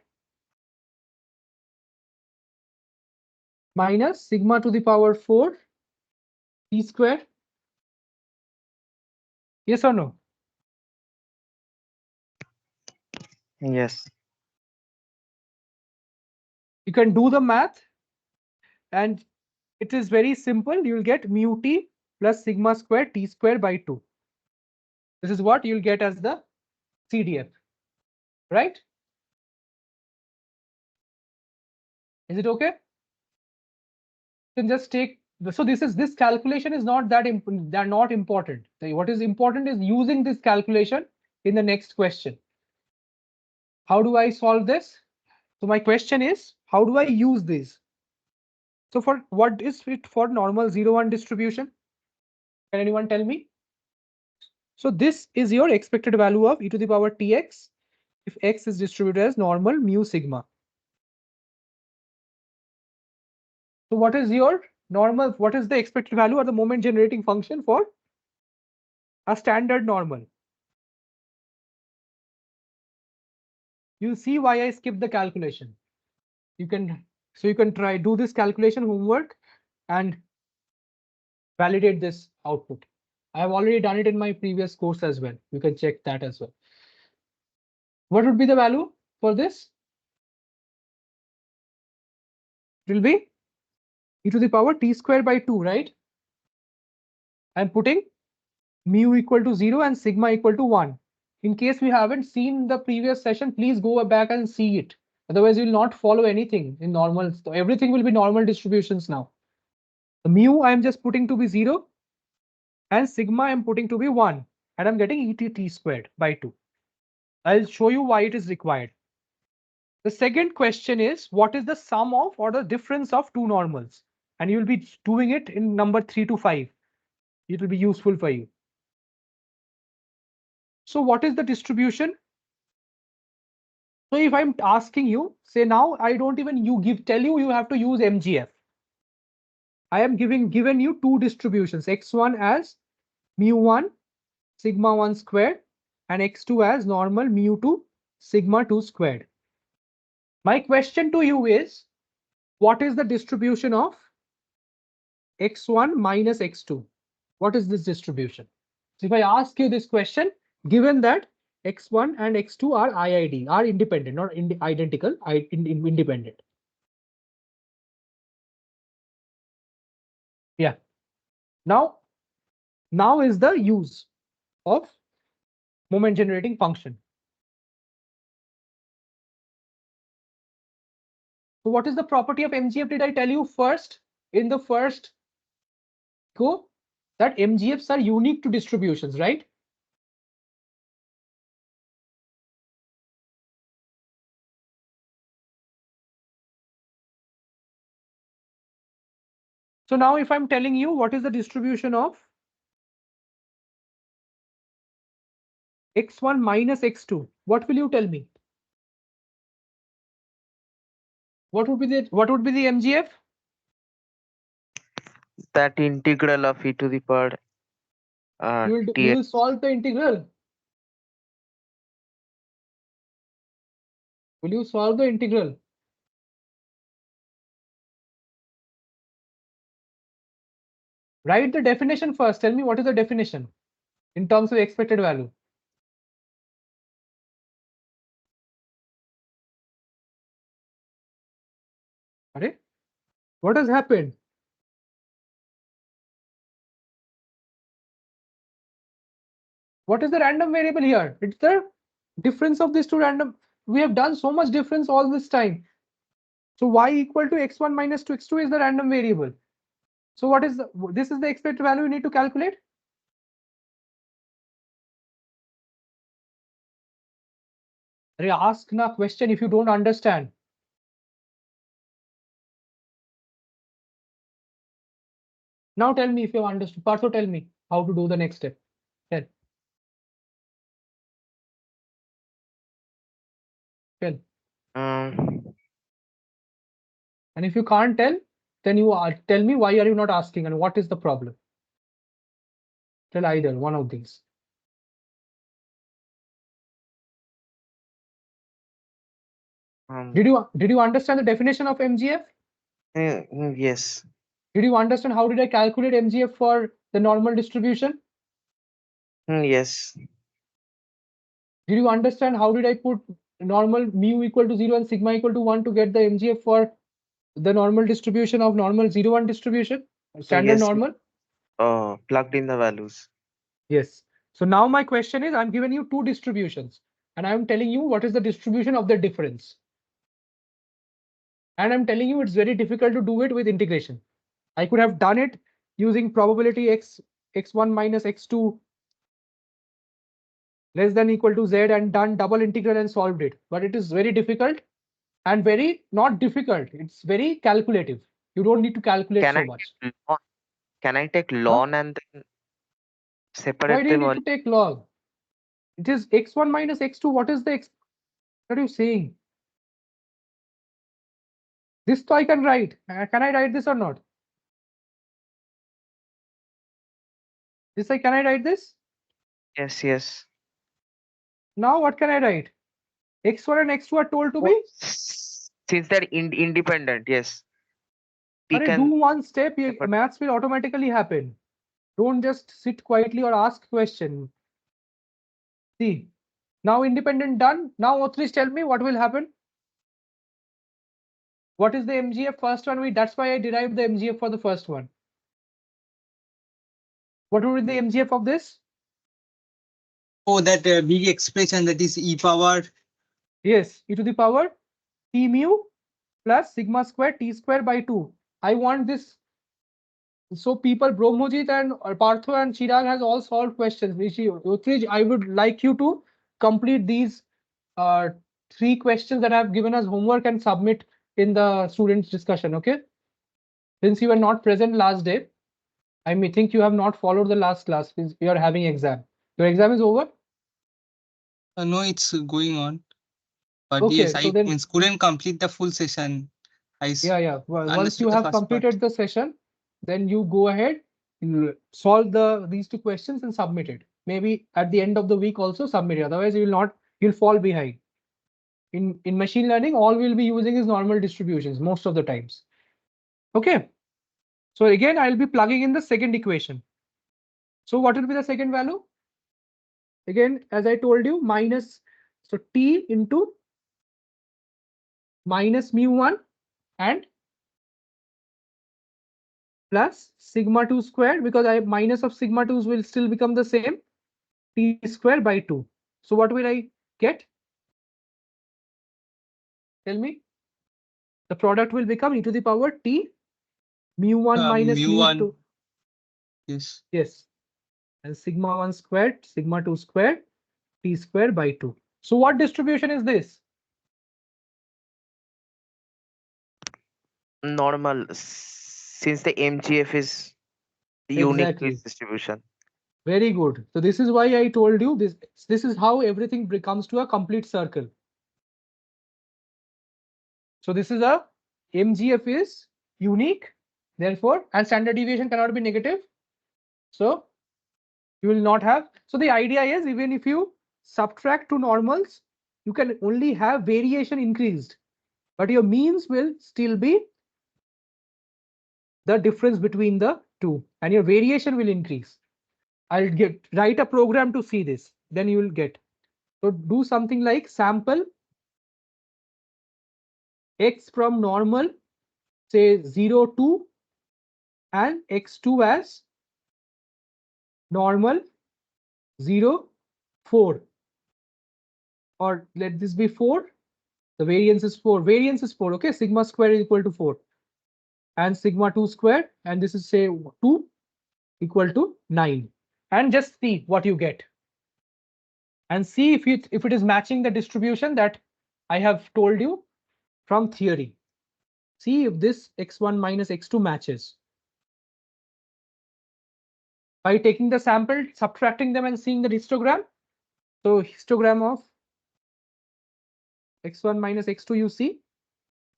minus sigma to the power 4 t square. Yes or no? Yes. You can do the math and it is very simple. You'll get mu t plus sigma square t square by 2. This is what you'll get as the CDF, right? Is it okay? You can just take, so this calculation is not that important. They're not important. What is important is using this calculation in the next question. How do I solve this? So my question is, how do I use this? So for what is it for normal 0, 1 distribution? Can anyone tell me? So this is your expected value of e to the power tx if x is distributed as normal mu sigma. So what is your normal? What is the expected value or the moment generating function for a standard normal? You'll see why I skipped the calculation. You can try do this calculation homework and validate this output. I have already done it in my previous course as well. You can check that as well. What would be the value for this? It will be e to the power t square by 2, right? I'm putting mu equal to 0 and sigma equal to 1. In case we haven't seen the previous session, please go back and see it. Otherwise, you will not follow anything in normal. So everything will be normal distributions now. The mu I'm just putting to be 0 and sigma I'm putting to be 1. And I'm getting e to t squared by 2. I'll show you why it is required. The second question is, what is the sum of or the difference of two normals? And you'll be doing it in number 3 to 5. It will be useful for you. So what is the distribution? So if I'm asking you, say now I don't even tell you have to use MGF. I am given you two distributions, x1 as mu1 sigma 1 squared and x2 as normal mu2 sigma 2 squared. My question to you is, what is the distribution of x1 minus x2? What is this distribution? So if I ask you this question, given that x1 and x2 are IID, are independent, not identical, independent. Yeah. Now is the use of moment generating function. So what is the property of MGF? Did I tell you first in the first go that MGFs are unique to distributions, right? So now if I'm telling you what is the distribution of x1 minus x2, what will you tell me? What would be the MGF? That integral of e to the power You will solve the integral. Will you solve the integral? Write the definition first. Tell me what is the definition in terms of expected value. Okay. What has happened? What is the random variable here? It's the difference of these two random. We have done so much difference all this time. So y equal to x1 minus 2x2 is the random variable. So what is this is the expected value you need to calculate. Ask na question if you don't understand. Now tell me if you have understood. Partho, tell me how to do the next step. Tell. Tell. And if you can't tell, then you tell me why are you not asking and what is the problem. Tell either one of these. Did you understand the definition of MGF? Yes. Did you understand how did I calculate MGF for the normal distribution? Yes. Did you understand how did I put normal mu equal to 0 and sigma equal to 1 to get the MGF for the normal distribution of normal 0, 1 distribution? Standard normal? Plugged in the values. Yes. So now my question is, I'm giving you two distributions and I'm telling you what is the distribution of the difference. And I'm telling you it's very difficult to do it with integration. I could have done it using probability x1 minus x2 less than equal to z and done double integral and solved it. But it is very difficult and very not difficult. It's very calculative. You don't need to calculate so much. Can I take ln and then separate Why do you them? need to take log? It is x1 minus x2. What is the x? What are you saying? This I can write. Can I write this or not? Can I write this? Yes, yes. Now what can I write? X1 and x2 are told to be? Since they're independent, yes. We do can one step, maths will automatically happen. Don't just sit quietly or ask question. See, now independent done. Now authors tell me what will happen. What is the MGF first one? That's why I derived the MGF for the first one. What would be the MGF of this? Oh, that big expression that is e power. Yes, e to the power t mu plus sigma square t square by 2. I want this. So people, Brahmojit and Partho and Chirag has all solved questions. Utrij, I would like you to complete these 3 questions that I have given as homework and submit in the students discussion. Okay. Since you were not present last day, I may think you have not followed the last class. You are having exam. Your exam is over? No, it's going on. But Okay, yes, so I then couldn't complete the full session. yeah. Well, once Understood you the have first part. completed the session, then you go ahead, solve these 2 questions and submit it. Maybe at the end of the week also submit it. Otherwise, you'll fall behind. In machine learning, all we'll be using is normal distributions most of the times. Okay. So again, I'll be plugging in the second equation. So what will be the second value? Again, as I told you, so t into minus mu1 and plus sigma 2 squared, because minus of sigma 2 will still become the same, t square by 2. So what will I get? Tell me. The product will become e to the power t mu1 minus mu1. mu2. Yes. Yes. And sigma 1 squared, sigma 2 squared, t squared by 2. So what distribution is this? Normal, since the MGF is unique Exactly. distribution. Very good. So this is why I told you this. This is how everything becomes to a complete circle. So this is a MGF is unique, therefore, and standard deviation cannot be negative. So you will not have. So the idea is even if you subtract two normals, you can only have variation increased, but your means will still be the difference between the two, and your variation will increase. I'll write a program to see this, then you will get. So do something like sample x from normal, say 0, 2, and x2 as normal 0, 4. Or let this be 4. The variance is 4. Variance is 4. Okay, sigma square is equal to 4. And sigma 2 squared, and this is say 2 equal to 9. And just see what you get. And see if it is matching the distribution that I have told you from theory. See if this x1 minus x2 matches. By taking the sample, subtracting them and seeing the histogram. So histogram of x1 minus x2 you see,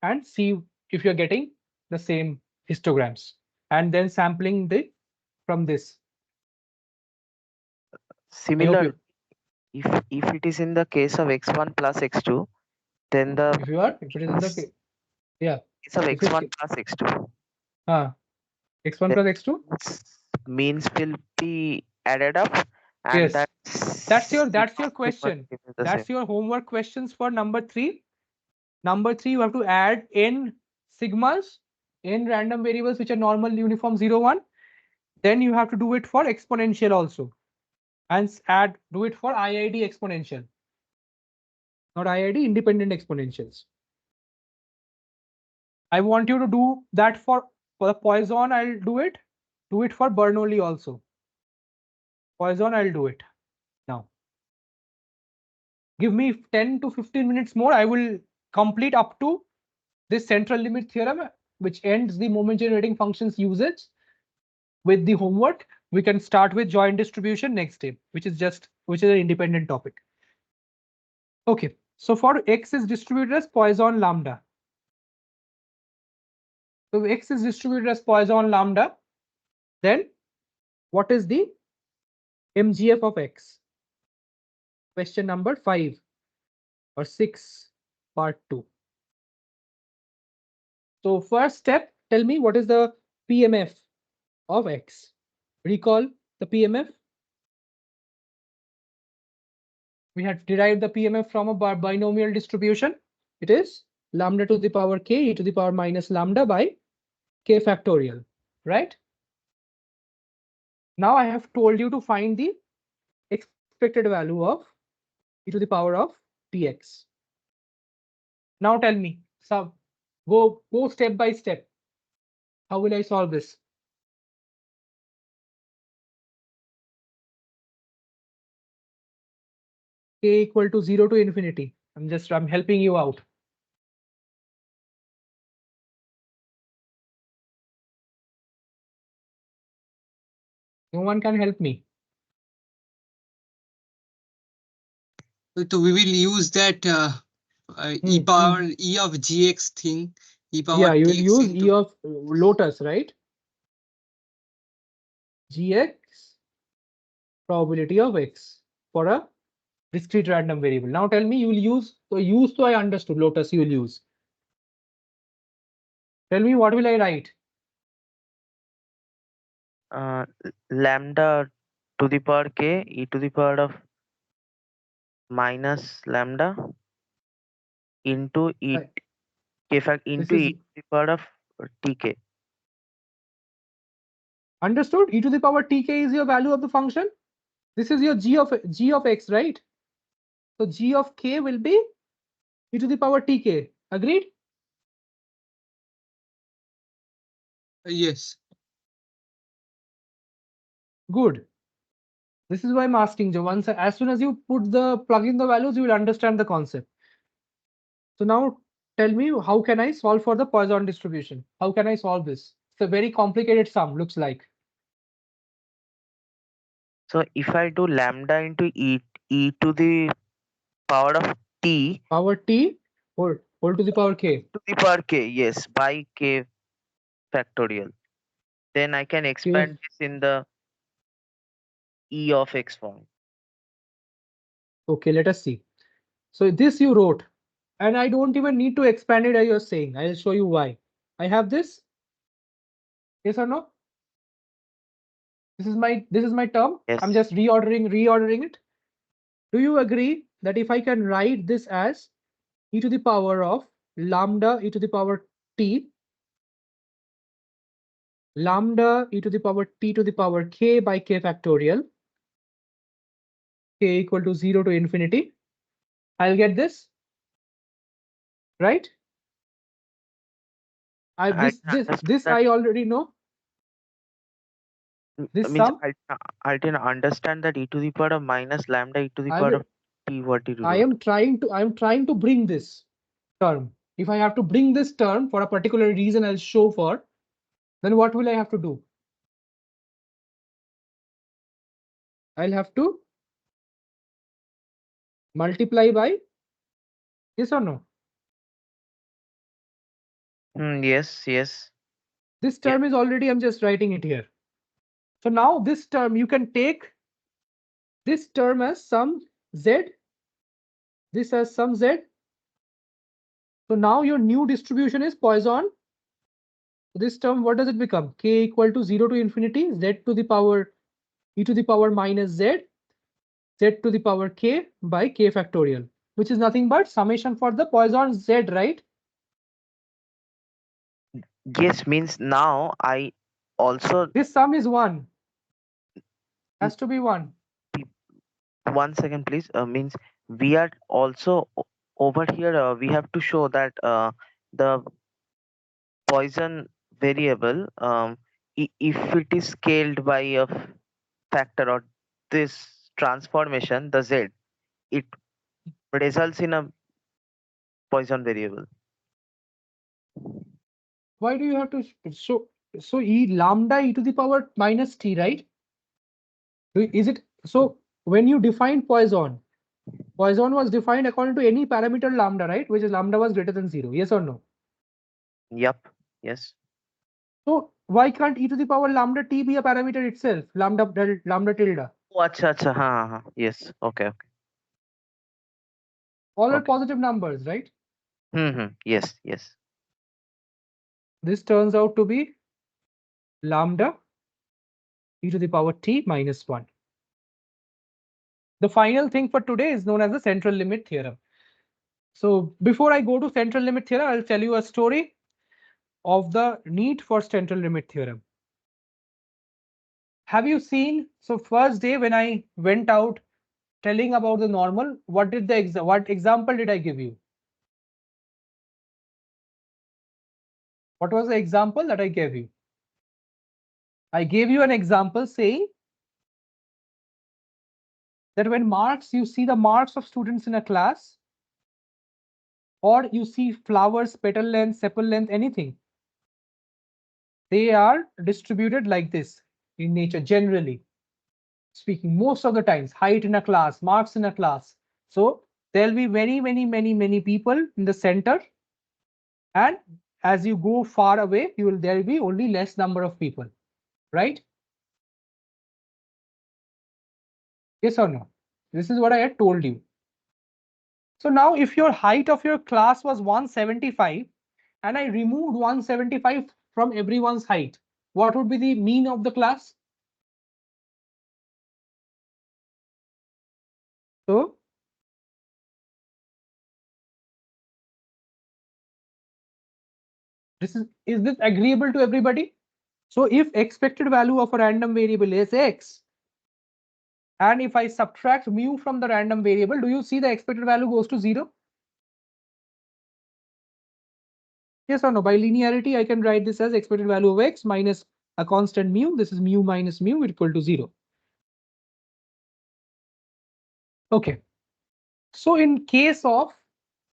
and see if you're getting the same histograms, and then sampling the from this. Similar, if it is in the case of x1 plus x2, then the If it is in the case, yeah, case of if x1 it plus x2, x1 then plus x2, means will be added up, and yes, that's your sigma question. remains the That's same. your homework questions for number 3. Number 3, you have to add n sigmas, n random variables which are normal, uniform, 0, 1. Then you have to do it for exponential also, and do it for IID exponential, not IID independent exponentials. I want you to do that for the Poisson. I'll do it. Do it for Bernoulli also. Poisson, I'll do it now. Give me 10 to 15 minutes more. I will complete up to this central limit theorem, which ends the moment generating functions usage with the homework. We can start with joint distribution next day, which is an independent topic. Okay, so for x is distributed as Poisson lambda. So x is distributed as Poisson lambda. Then what is the MGF of x? Question number 5 or 6, part 2. So first step, tell me what is the PMF of x. Recall the PMF. We had derived the PMF from a binomial distribution. It is lambda to the power k e to the power minus lambda by k factorial, right? Now I have told you to find the expected value of e to the power of tx. Now tell me, so go step by step. How will I solve this? K equal to 0 to infinity. I'm helping you out. No one can help me. So we will use that e power e of gx thing, e power Yeah, you will tx use into E of lotus, right? Gx probability of x for a discrete random variable. Now tell me, you will use, so I understood lotus you will use. Tell me what will I write? Lambda to the power k e to the power of minus lambda into e Right. k fact This into is e to the power of tk. understood. E to the power tk is your value of the function. This is your g of x, right? So g of k will be e to the power tk. Agreed? Yes. Good. This is why I'm asking you. Once, as soon as you plug in the values, you will understand the concept. So now tell me, how can I solve for the Poisson distribution? How can I solve this? It's a very complicated sum, looks like. So if I do lambda into e to the power of t Power t whole to the power k. to the power k, yes, by k factorial, then I can K. expand this in the e of x form. Okay, let us see. So this you wrote, and I don't even need to expand it as you're saying. I'll show you why. I have this. Yes or no? This is my term. Yes. I'm just reordering it. Do you agree that if I can write this as e to the power of lambda e to the power t, lambda e to the power t to the power k by k factorial, k equal to 0 to infinity, I'll get this, right? I didn't understand This that. I already know. This Means sum I didn't understand that e to the power of minus lambda e to the I power will of t. What did you I wrote? am trying to bring this term. If I have to bring this term for a particular reason I'll show for, then what will I have to do? I'll have to multiply by, yes or no? Yes, yes, This yes. term is already, I'm just writing it here. So now this term, you can take this term as some z, this as some z. So now your new distribution is Poisson. So this term, what does it become? K equal to 0 to infinity, z to the power e to the power minus z, z to the power k by k factorial, which is nothing but summation for the Poisson z, right? Yes, means now I also This sum is 1, has to be 1. one second please. Means we are also over here. We have to show that the Poisson variable, if it is scaled by a factor or this transformation, the z, it results in a Poisson variable. Why do you have to so e lambda e to the power minus t, right? Is it so when you define Poisson, Poisson was defined according to any parameter lambda, right? Which is lambda was greater than 0. Yes or no? Yep. Yes. So why can't e to the power lambda t be a parameter itself? Lambda tilde. Oh, acha, acha. Yes. Okay. Okay. All are Okay. positive numbers, right? Yes. Yes. This turns out to be lambda e to the power t minus 1. The final thing for today is known as the central limit theorem. So before I go to central limit theorem, I'll tell you a story of the need for central limit theorem. Have you seen? So first day when I went out telling about the normal, what example did I give you? What was the example that I gave you? I gave you an example saying that when you see the marks of students in a class, or you see flowers, petal length, sepal length, anything, they are distributed like this in nature, generally speaking, most of the times, height in a class, marks in a class. So there'll be many people in the center, and as you go far away, there'll be only less number of people, right? Yes or no? This is what I had told you. So now if your height of your class was 175 and I removed 175 from everyone's height, what would be the mean of the class? So is this agreeable to everybody? So if expected value of a random variable is x, And if I subtract mu from the random variable, do you see the expected value goes to 0? Yes or no? By linearity, I can write this as expected value of x minus a constant mu. This is mu minus mu equal to 0. Okay. So in case of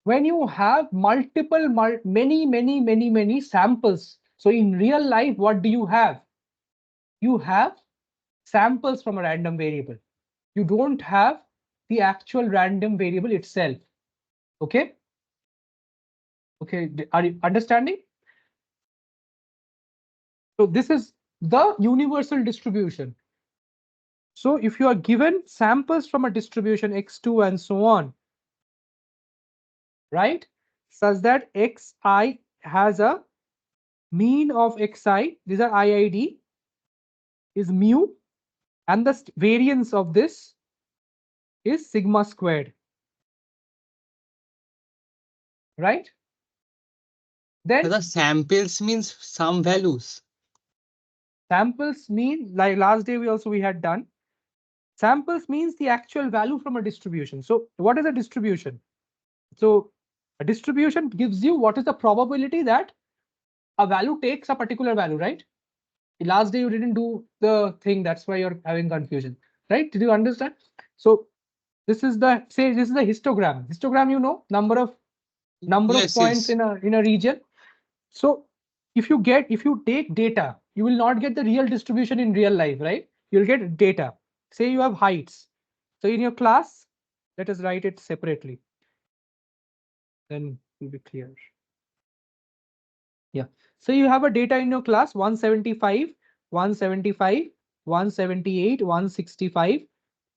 when you have multiple, many samples. So in real life, what do you have? You have samples from a random variable. You don't have the actual random variable itself. Okay. Okay. Are you understanding? So this is the universal distribution. So if you are given samples from a distribution x2 and so on, right, such that xi has a mean of xi, these are IID, is mu, and the variance of this is sigma squared, right? Then The samples means some values. samples mean, like last day we had done, samples means the actual value from a distribution. So what is a distribution? So a distribution gives you what is the probability that a value takes a particular value, right? Last day you didn't do the thing, that's why you're having confusion, right? Did you understand? So this is the, say this is the histogram. Histogram, you know, number of Yes, points yes. in a region. So if you take data, you will not get the real distribution in real life, right? You'll get data. Say you have heights. So in your class, let us write it separately. Then it will be clear. Yeah. So you have a data in your class 175, 175, 178, 165,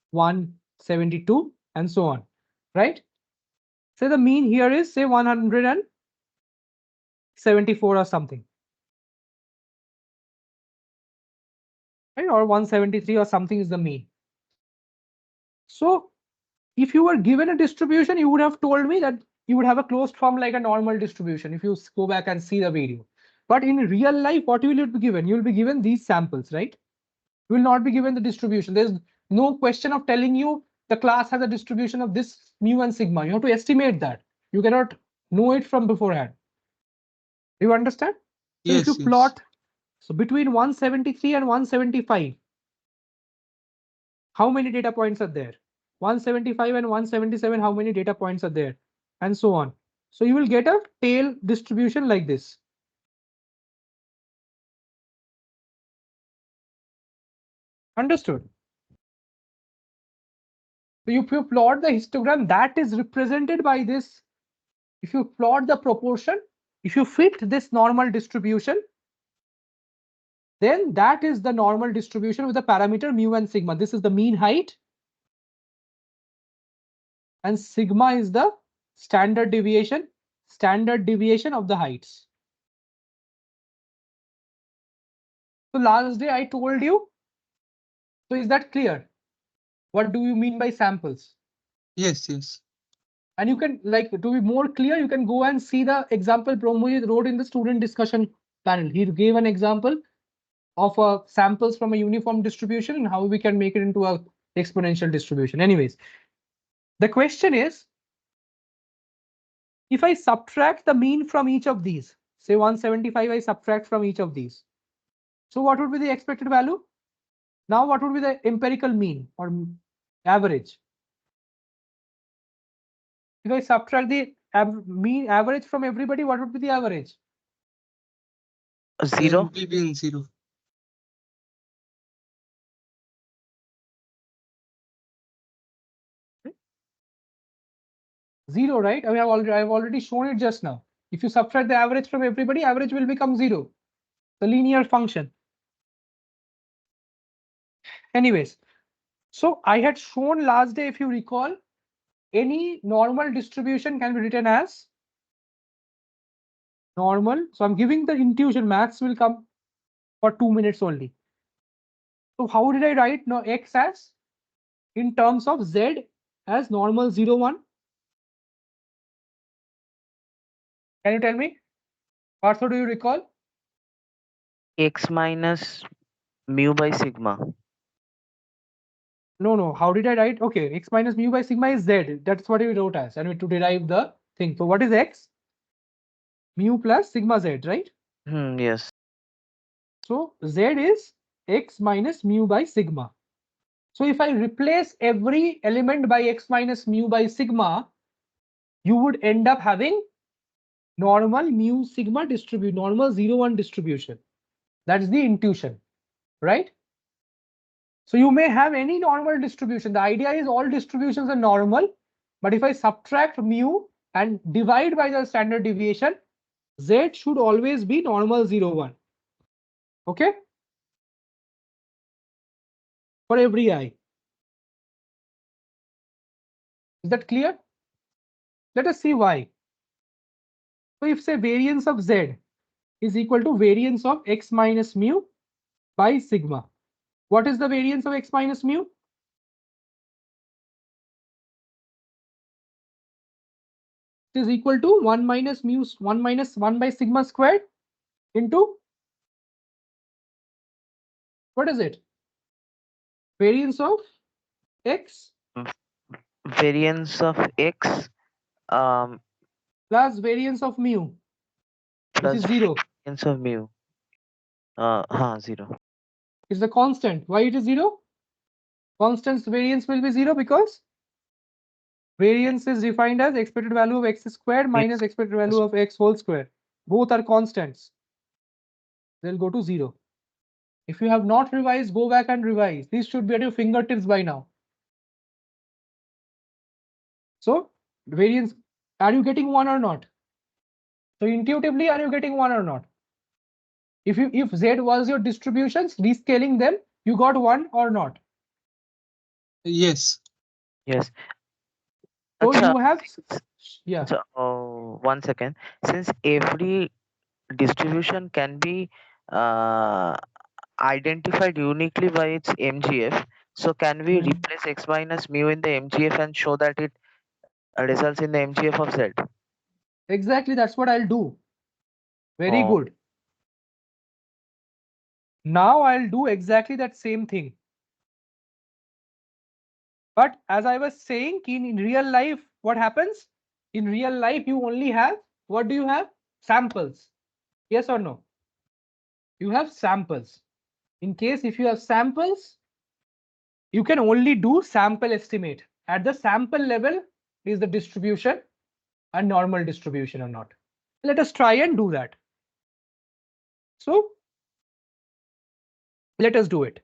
172, and so on, right? So the mean here is say 174 or something, right? Or 173 or something is the mean. So if you were given a distribution, you would have told me that you would have a closed form like a normal distribution if you go back and see the video. But in real life, what will you be given? You will be given these samples, right? You will not be given the distribution. There's no question of telling you the class has a distribution of this mu and sigma. You have to estimate that. You cannot know it from beforehand. Do you understand? So if you Yes, yes. plot, so between 173 and 175, how many data points are there? 175 and 177, how many data points are there? And so on. So you will get a tail distribution like this. Understood? So if you plot the histogram, that is represented by this. If you plot the proportion, if you fit this normal distribution, then that is the normal distribution with the parameter mu and sigma. This is the mean height, and sigma is the standard deviation of the heights. So last day I told you. So is that clear? What do you mean by samples? Yes, yes. And you can, like, to be more clear, you can go and see the example Promojit wrote in the student discussion panel. He gave an example of samples from a uniform distribution and how we can make it into a exponential distribution. Anyways, the question is, if I subtract the mean from each of these, say 175, I subtract from each of these. So what would be the expected value? Now what would be the empirical mean or average? If I subtract the mean average from everybody, what would be the average? Zero. It will be in 0. Zero, right? I mean, I've already shown it just now. If you subtract the average from everybody, average will become 0. The linear function. Anyways, so I had shown last day, if you recall, any normal distribution can be written as normal. So I'm giving the intuition, maths will come for 2 minutes only. So how did I write no x as in terms of z as normal 0, 1? Can you tell me? Partho, do you recall? X minus mu by sigma. No. How did I write? Okay, x minus mu by sigma is z. That's what we wrote as, and to derive the thing. So what is x? Mu plus sigma z, right? Yes. So z is x minus mu by sigma. So if I replace every element by x minus mu by sigma, you would end up having normal mu sigma distribution, normal 0, 1 distribution. That's the intuition, right? So you may have any normal distribution. The idea is all distributions are normal, but if I subtract mu and divide by the standard deviation, z should always be normal 0, 1. Okay? For every I. Is that clear? Let us see why. So if say variance of z is equal to variance of x minus mu by sigma. What is the variance of x minus mu? It is equal to 1 minus mu 1 minus 1 by sigma squared into what is it? Variance of x Variance of x plus variance of mu, which plus is 0. variance of mu. 0. It's the constant. Why it is 0? Constant's variance will be 0 because variance is defined as expected value of x squared minus expected value of x whole square. Both are constants. They'll go to 0. If you have not revised, go back and revise. This should be at your fingertips by now. So variance, are you getting 1 or not? So intuitively, are you getting 1 or not? If z was your distributions, rescaling them, you got 1 or not? Yes. Yes. So Acha, you have, yeah. So, 1 second. Since every distribution can be identified uniquely by its MGF, so can we replace x minus mu in the MGF and show that it results in the MGF of z? Exactly, that's what I'll do. Very good. Now I'll do exactly that same thing. But as I was saying, in real life, what happens? In real life, you only have, what do you have? Samples. Yes or no? You have samples. In case if you have samples, you can only do sample estimate. At the sample level is the distribution a normal distribution or not. Let us try and do that. So let us do it.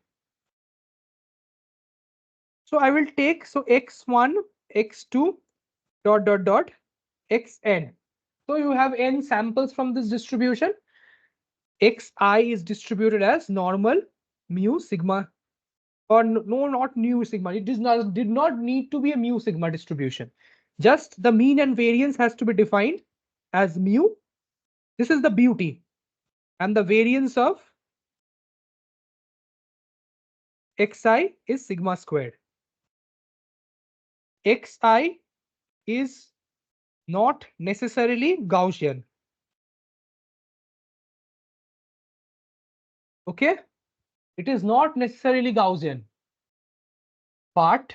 So I will take, so x1, x2, dot, dot, dot, xn. So you have n samples from this distribution. Xi is distributed as normal mu sigma, or no, not mu sigma. It did not need to be a mu sigma distribution. Just the mean and variance has to be defined as mu. This is the beauty. And the variance of xi is sigma squared. Xi is not necessarily Gaussian. Okay? It is not necessarily Gaussian. But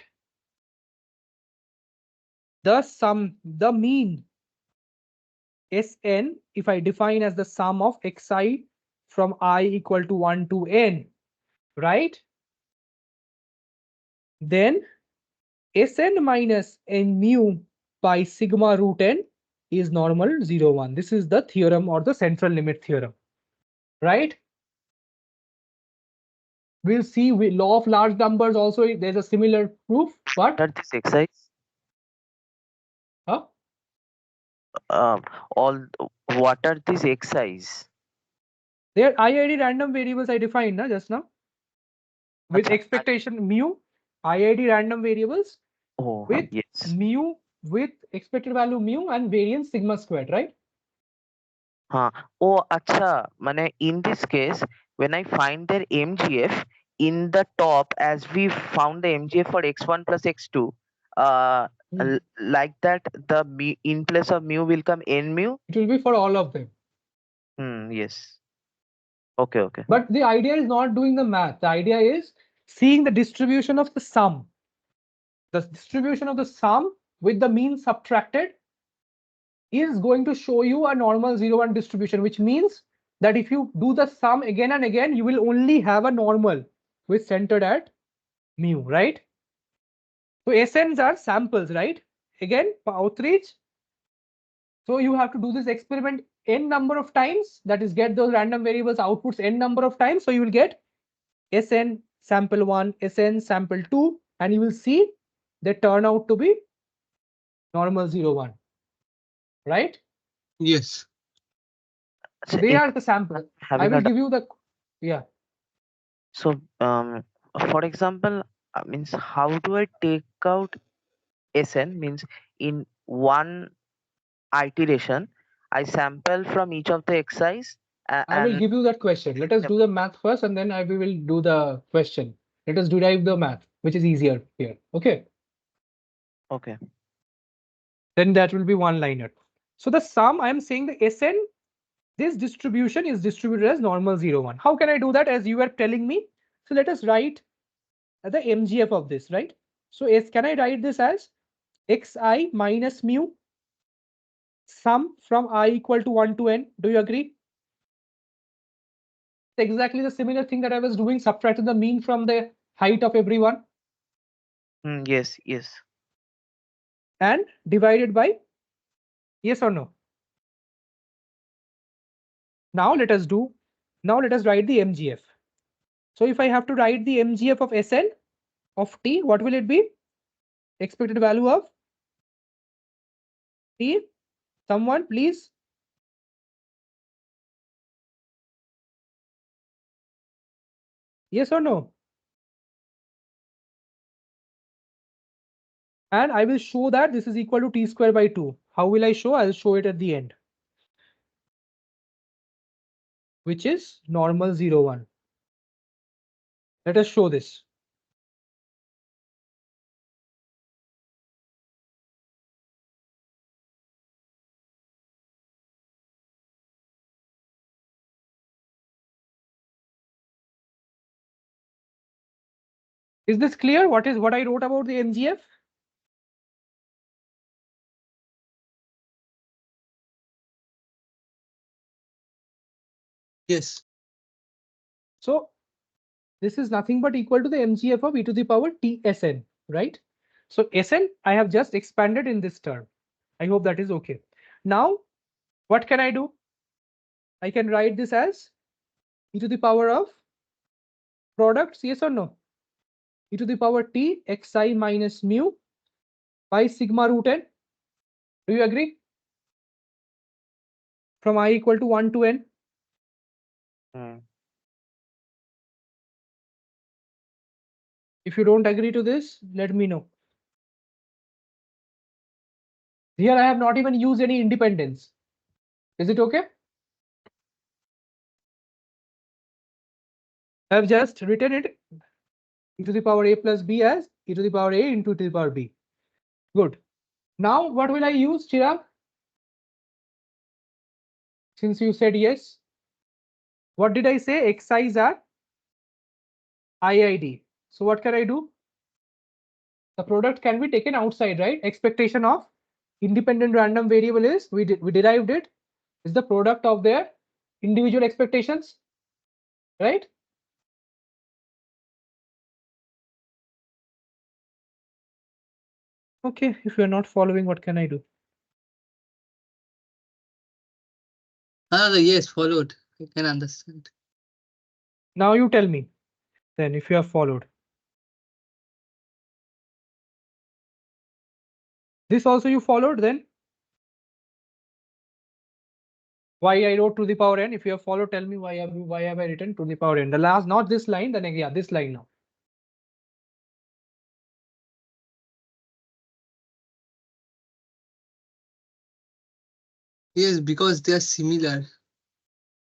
the mean Sn, if I define as the sum of xi from I equal to 1 to n, right? Then Sn minus n mu by sigma root n is normal 0, 1. This is the theorem or the central limit theorem, right? We'll see with law of large numbers also, there's a similar proof, but What are these x's? huh? What are these x's? They're IID random variables I defined just now. With expectation mu, IID random variables with Yes. mu, with expected value mu and variance sigma squared, right? Acha, in this case, when I find their MGF in the top, as we found the MGF for x1 plus x2, like that, the in place of mu will come n mu. It will be for all of them. Yes. Okay. But the idea is not doing the math. The idea is seeing the distribution of the sum. The distribution of the sum with the mean subtracted is going to show you a normal 0, 1 distribution, which means that if you do the sum again and again, you will only have a normal which centered at mu, right? So SNs are samples, right? Again, for outreach. So you have to do this experiment n number of times, that is get those random variables outputs n number of times. So you will get SN sample 1, SN sample 2, and you will see they turn out to be normal 0, 1, right? Yes. So So they if are the sample. I having will a give you the, yeah. so for example, means how do I take out SN? Means in one iteration, I sample from each of the xi's I will and give you that question. Let us do the math first, and then we will do the question. Let us derive the math, which is easier here. Okay. okay. Then that will be one liner. So the sum, I am saying the SN, this distribution is distributed as normal 0, 1. How can I do that as you were telling me? So let us write the MGF of this, right? So can I write this as xi minus mu sum from I equal to 1 to n? Do you agree? Exactly the similar thing that I was doing, subtracting the mean from the height of everyone Yes, yes. and divided by, yes or no? Now let us write the MGF. So if I have to write the MGF of Sn of t, what will it be? Expected value of t. Someone please. Yes or no? And I will show that this is equal to t square by 2. How will I show? I'll show it at the end, which is normal 0, 1. Let us show this. Is this clear? What I wrote about the MGF? Yes. So this is nothing but equal to the MGF of e to the power tsn, right? So Sn I have just expanded in this term. I hope that is okay. Now, what can I do? I can write this as e to the power of products, yes or no? E to the power t xi minus mu by sigma root n. Do you agree? From I equal to 1 to n. Mm. If you don't agree to this, let me know. Here I have not even used any independence. Is it okay? I have just written it e to the power a plus b as e to the power a into e to the power b. Good. Now what will I use, Chirag? Since you said yes. What did I say? Xi's are IID. So what can I do? The product can be taken outside, right? Expectation of independent random variable is, we derived it, is the product of their individual expectations, right? Okay, if you're not following, what can I do? Yes, followed. I can understand. Now you tell me then if you have followed. This also you followed then? Why I wrote to the power n? If you have followed, tell me why have I written to the power n? The last, not this line, then yeah, this line now. Yes, because they are similar.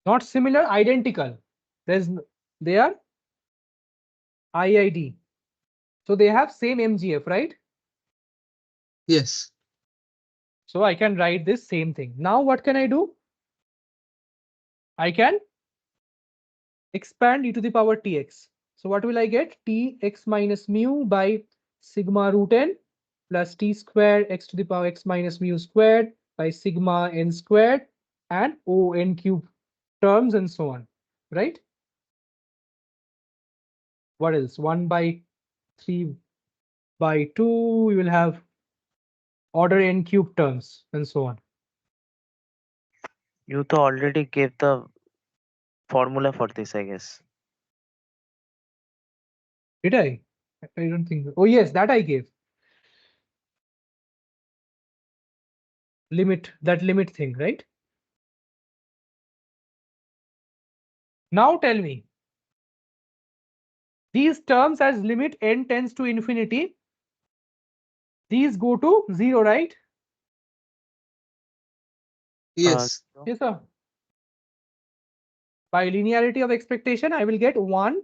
Not similar, identical. They are IID. So they have same MGF, right? Yes. So I can write this same thing. Now what can I do? I can expand e to the power tx. So what will I get? T x minus mu by sigma root n plus t squared x to the power x minus mu squared by sigma n squared and O n cube terms and so on, right? What else? 1 by 3 by 2, we will have order n cube terms and so on. You to already gave the formula for this, I guess. Did I? I don't think. Oh yes, that I gave. Limit, that limit thing, right? Now tell me, these terms as limit n tends to infinity, these go to 0, right? Yes. Yes, sir. By linearity of expectation, I will get 1,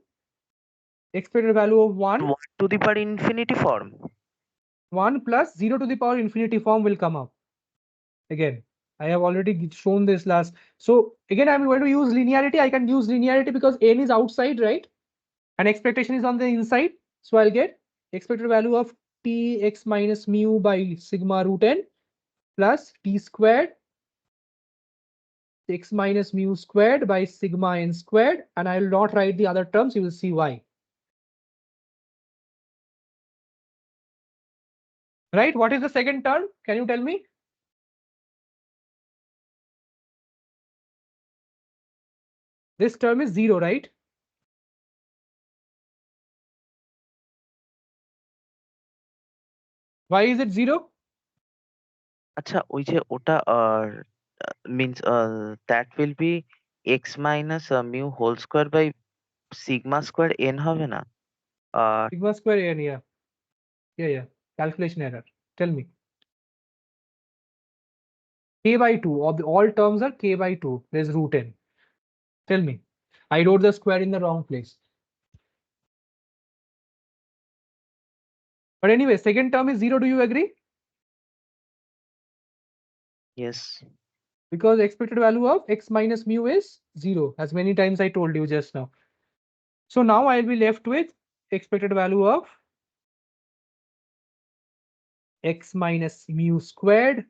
expected value of 1, 1 to the power infinity form. 1 plus 0 to the power infinity form will come up. Again, I have already shown this last. So again, I'm going to use linearity. I can use linearity because n is outside, right? And expectation is on the inside. So I'll get expected value of t x minus mu by sigma root n plus t squared x minus mu squared by sigma n squared. And I will not write the other terms. You will see why. Right? What is the second term? Can you tell me? This term is 0, right? Why is it 0? আচ্ছা ওই যে ওটা means that will be x minus mu whole square by sigma square n হবে না? Sigma square n, yeah. Yeah. Calculation error. Tell me. K by 2. All terms are k by 2. There's root n. Tell me. I wrote the square in the wrong place. But anyway, second term is 0. Do you agree? Yes. Because expected value of x minus mu is 0, as many times I told you just now. So now I'll be left with expected value of x minus mu squared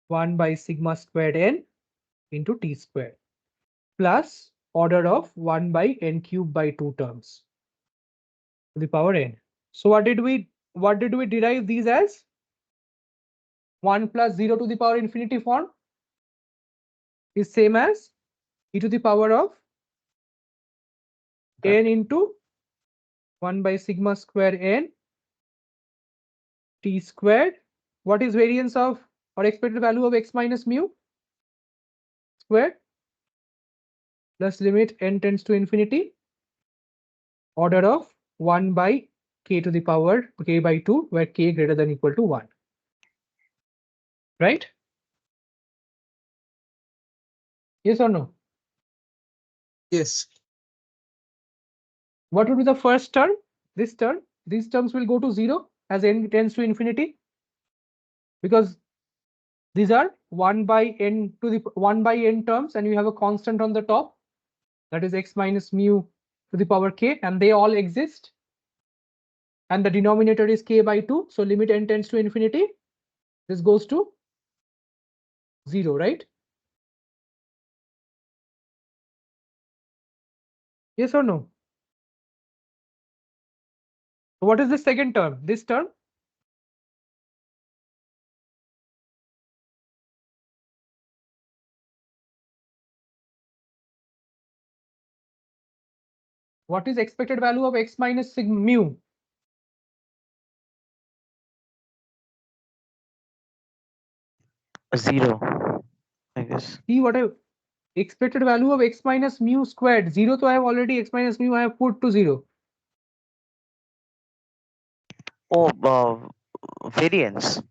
1 by sigma squared n into t squared plus order of 1 by n cube by 2 terms to the power n. So what did we derive these as? 1 plus 0 to the power infinity form is same as e to the power of n into 1 by sigma square n t squared. What is variance of or expected value of x minus mu squared plus limit n tends to infinity order of 1 by k to the power k by 2 where k greater than equal to 1. Right? Yes or no? Yes. What would be the first term? This term. These terms will go to 0 as n tends to infinity because these are 1 by n to the 1 by n terms and you have a constant on the top, that is x minus mu to the power k, and they all exist. And the denominator is k by 2. So limit n tends to infinity. This goes to 0, right? Yes or no? So what is the second term? This term? What is expected value of x minus sigma mu? 0, I guess. See what I expected value of x minus mu squared. 0, so I have already x minus mu I have put to 0. Oh, variance.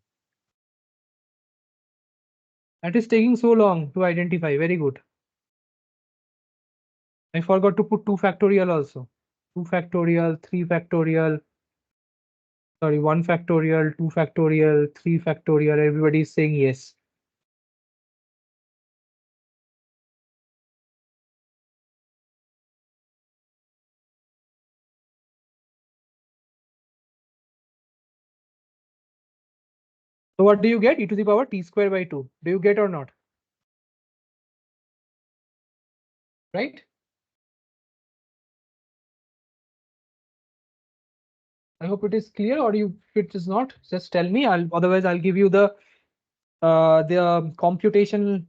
That is taking so long to identify. Very good. I forgot to put 2 factorial also. 2 factorial, 3 factorial. Sorry, 1 factorial, 2 factorial, 3 factorial. Everybody is saying yes. So what do you get? E to the power t square by 2. Do you get or not? Right? I hope it is clear, or you, if it is not, just tell me. Otherwise I'll give you the computation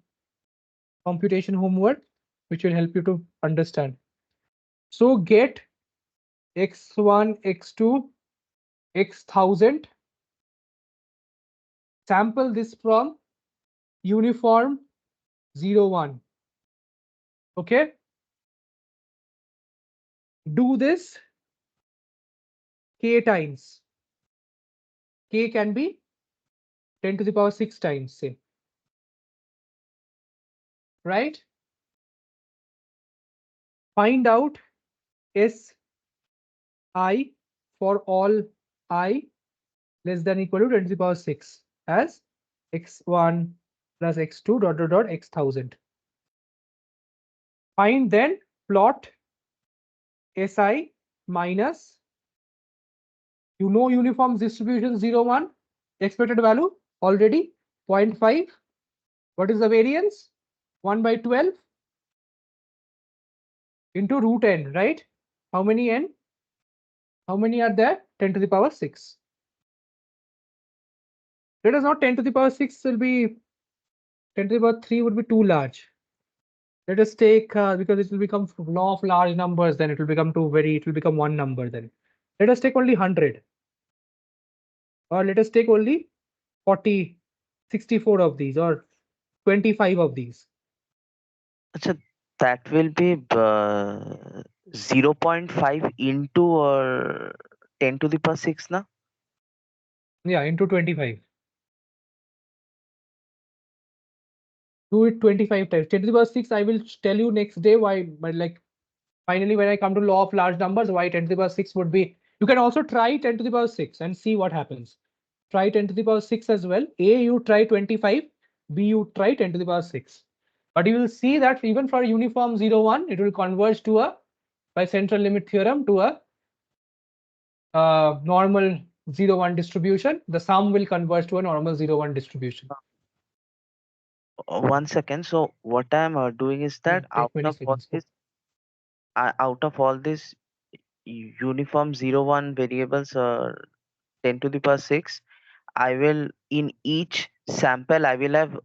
homework, which will help you to understand. So get x1, x2, x1000. Sample this from uniform 0, 1. Okay. Do this k times. K can be 10 to the power 6 times, say. Right? Find out S I for all I less than equal to 10 to the power 6 as x1 plus x2 dot dot dot x1000. Find then plot Si minus, you know, uniform distribution 0, 1, expected value already 0.5. What is the variance? 1 by 12 into root n, right? How many n? How many are there? 10 to the power 6. Let us not 10 to the power 6 will be 10 to the power 3 would be too large. Let us take because it will become law of large numbers, then it will become it will become one number then. Let us take only 100. Or let us take only 40, 64 of these or 25 of these. So that will be 0.5 into or 10 to the power 6 na? Yeah, into 25. Do it 25 times. 10 to the power 6, I will tell you next day why, but like finally when I come to law of large numbers, why 10 to the power 6 would be. You can also try 10 to the power 6 and see what happens. Try 10 to the power 6 as well. A, you try 25. B, you try 10 to the power 6. But you will see that even for uniform 0, 1, it will converge to a, by central limit theorem, to a normal 0, 1 distribution. The sum will converge to a normal 0, 1 distribution. 1 second. So what I'm doing is that Take many seconds. out of all this uniform 0, 1 variables 10 to the power 6, I will in each sample I will have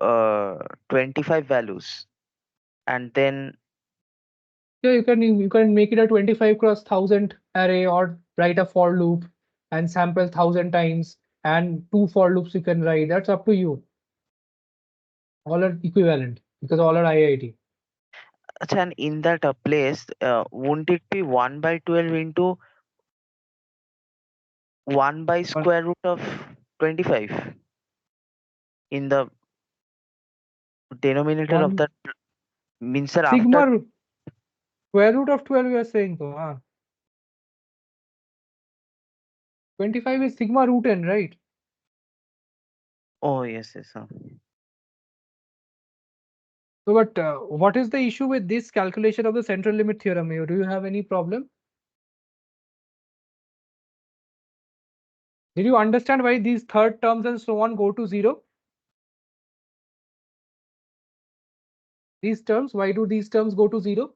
25 values, and then Yeah, you can make it a 25 cross 1000 array, or write a for loop and sample 1000 times, and 2 for loops you can write. That's up to you. All are equivalent because all are IIT. and in that place won't it be 1 by 12 into 1 by square root of 25 in the denominator of One that, means that after sigma square root of 12 you are saying, so 25 is sigma root n, right? oh yes So, but what is the issue with this calculation of the central limit theorem here? Do you have any problem? Did you understand why these third terms and so on go to 0? These terms, why do these terms go to 0?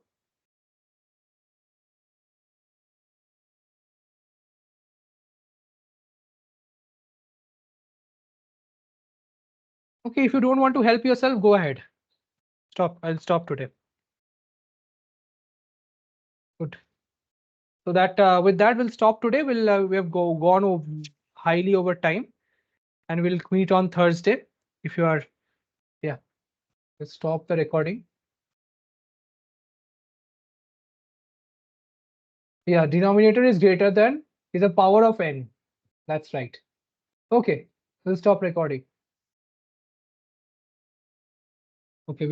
Okay, if you don't want to help yourself, go ahead. Stop. I'll stop today. Good. So that with that we'll stop today. We have gone highly over time, and we'll meet on Thursday. If you are, yeah, let's stop the recording. Yeah, denominator is greater than is a power of n. That's right. Okay, we'll stop recording.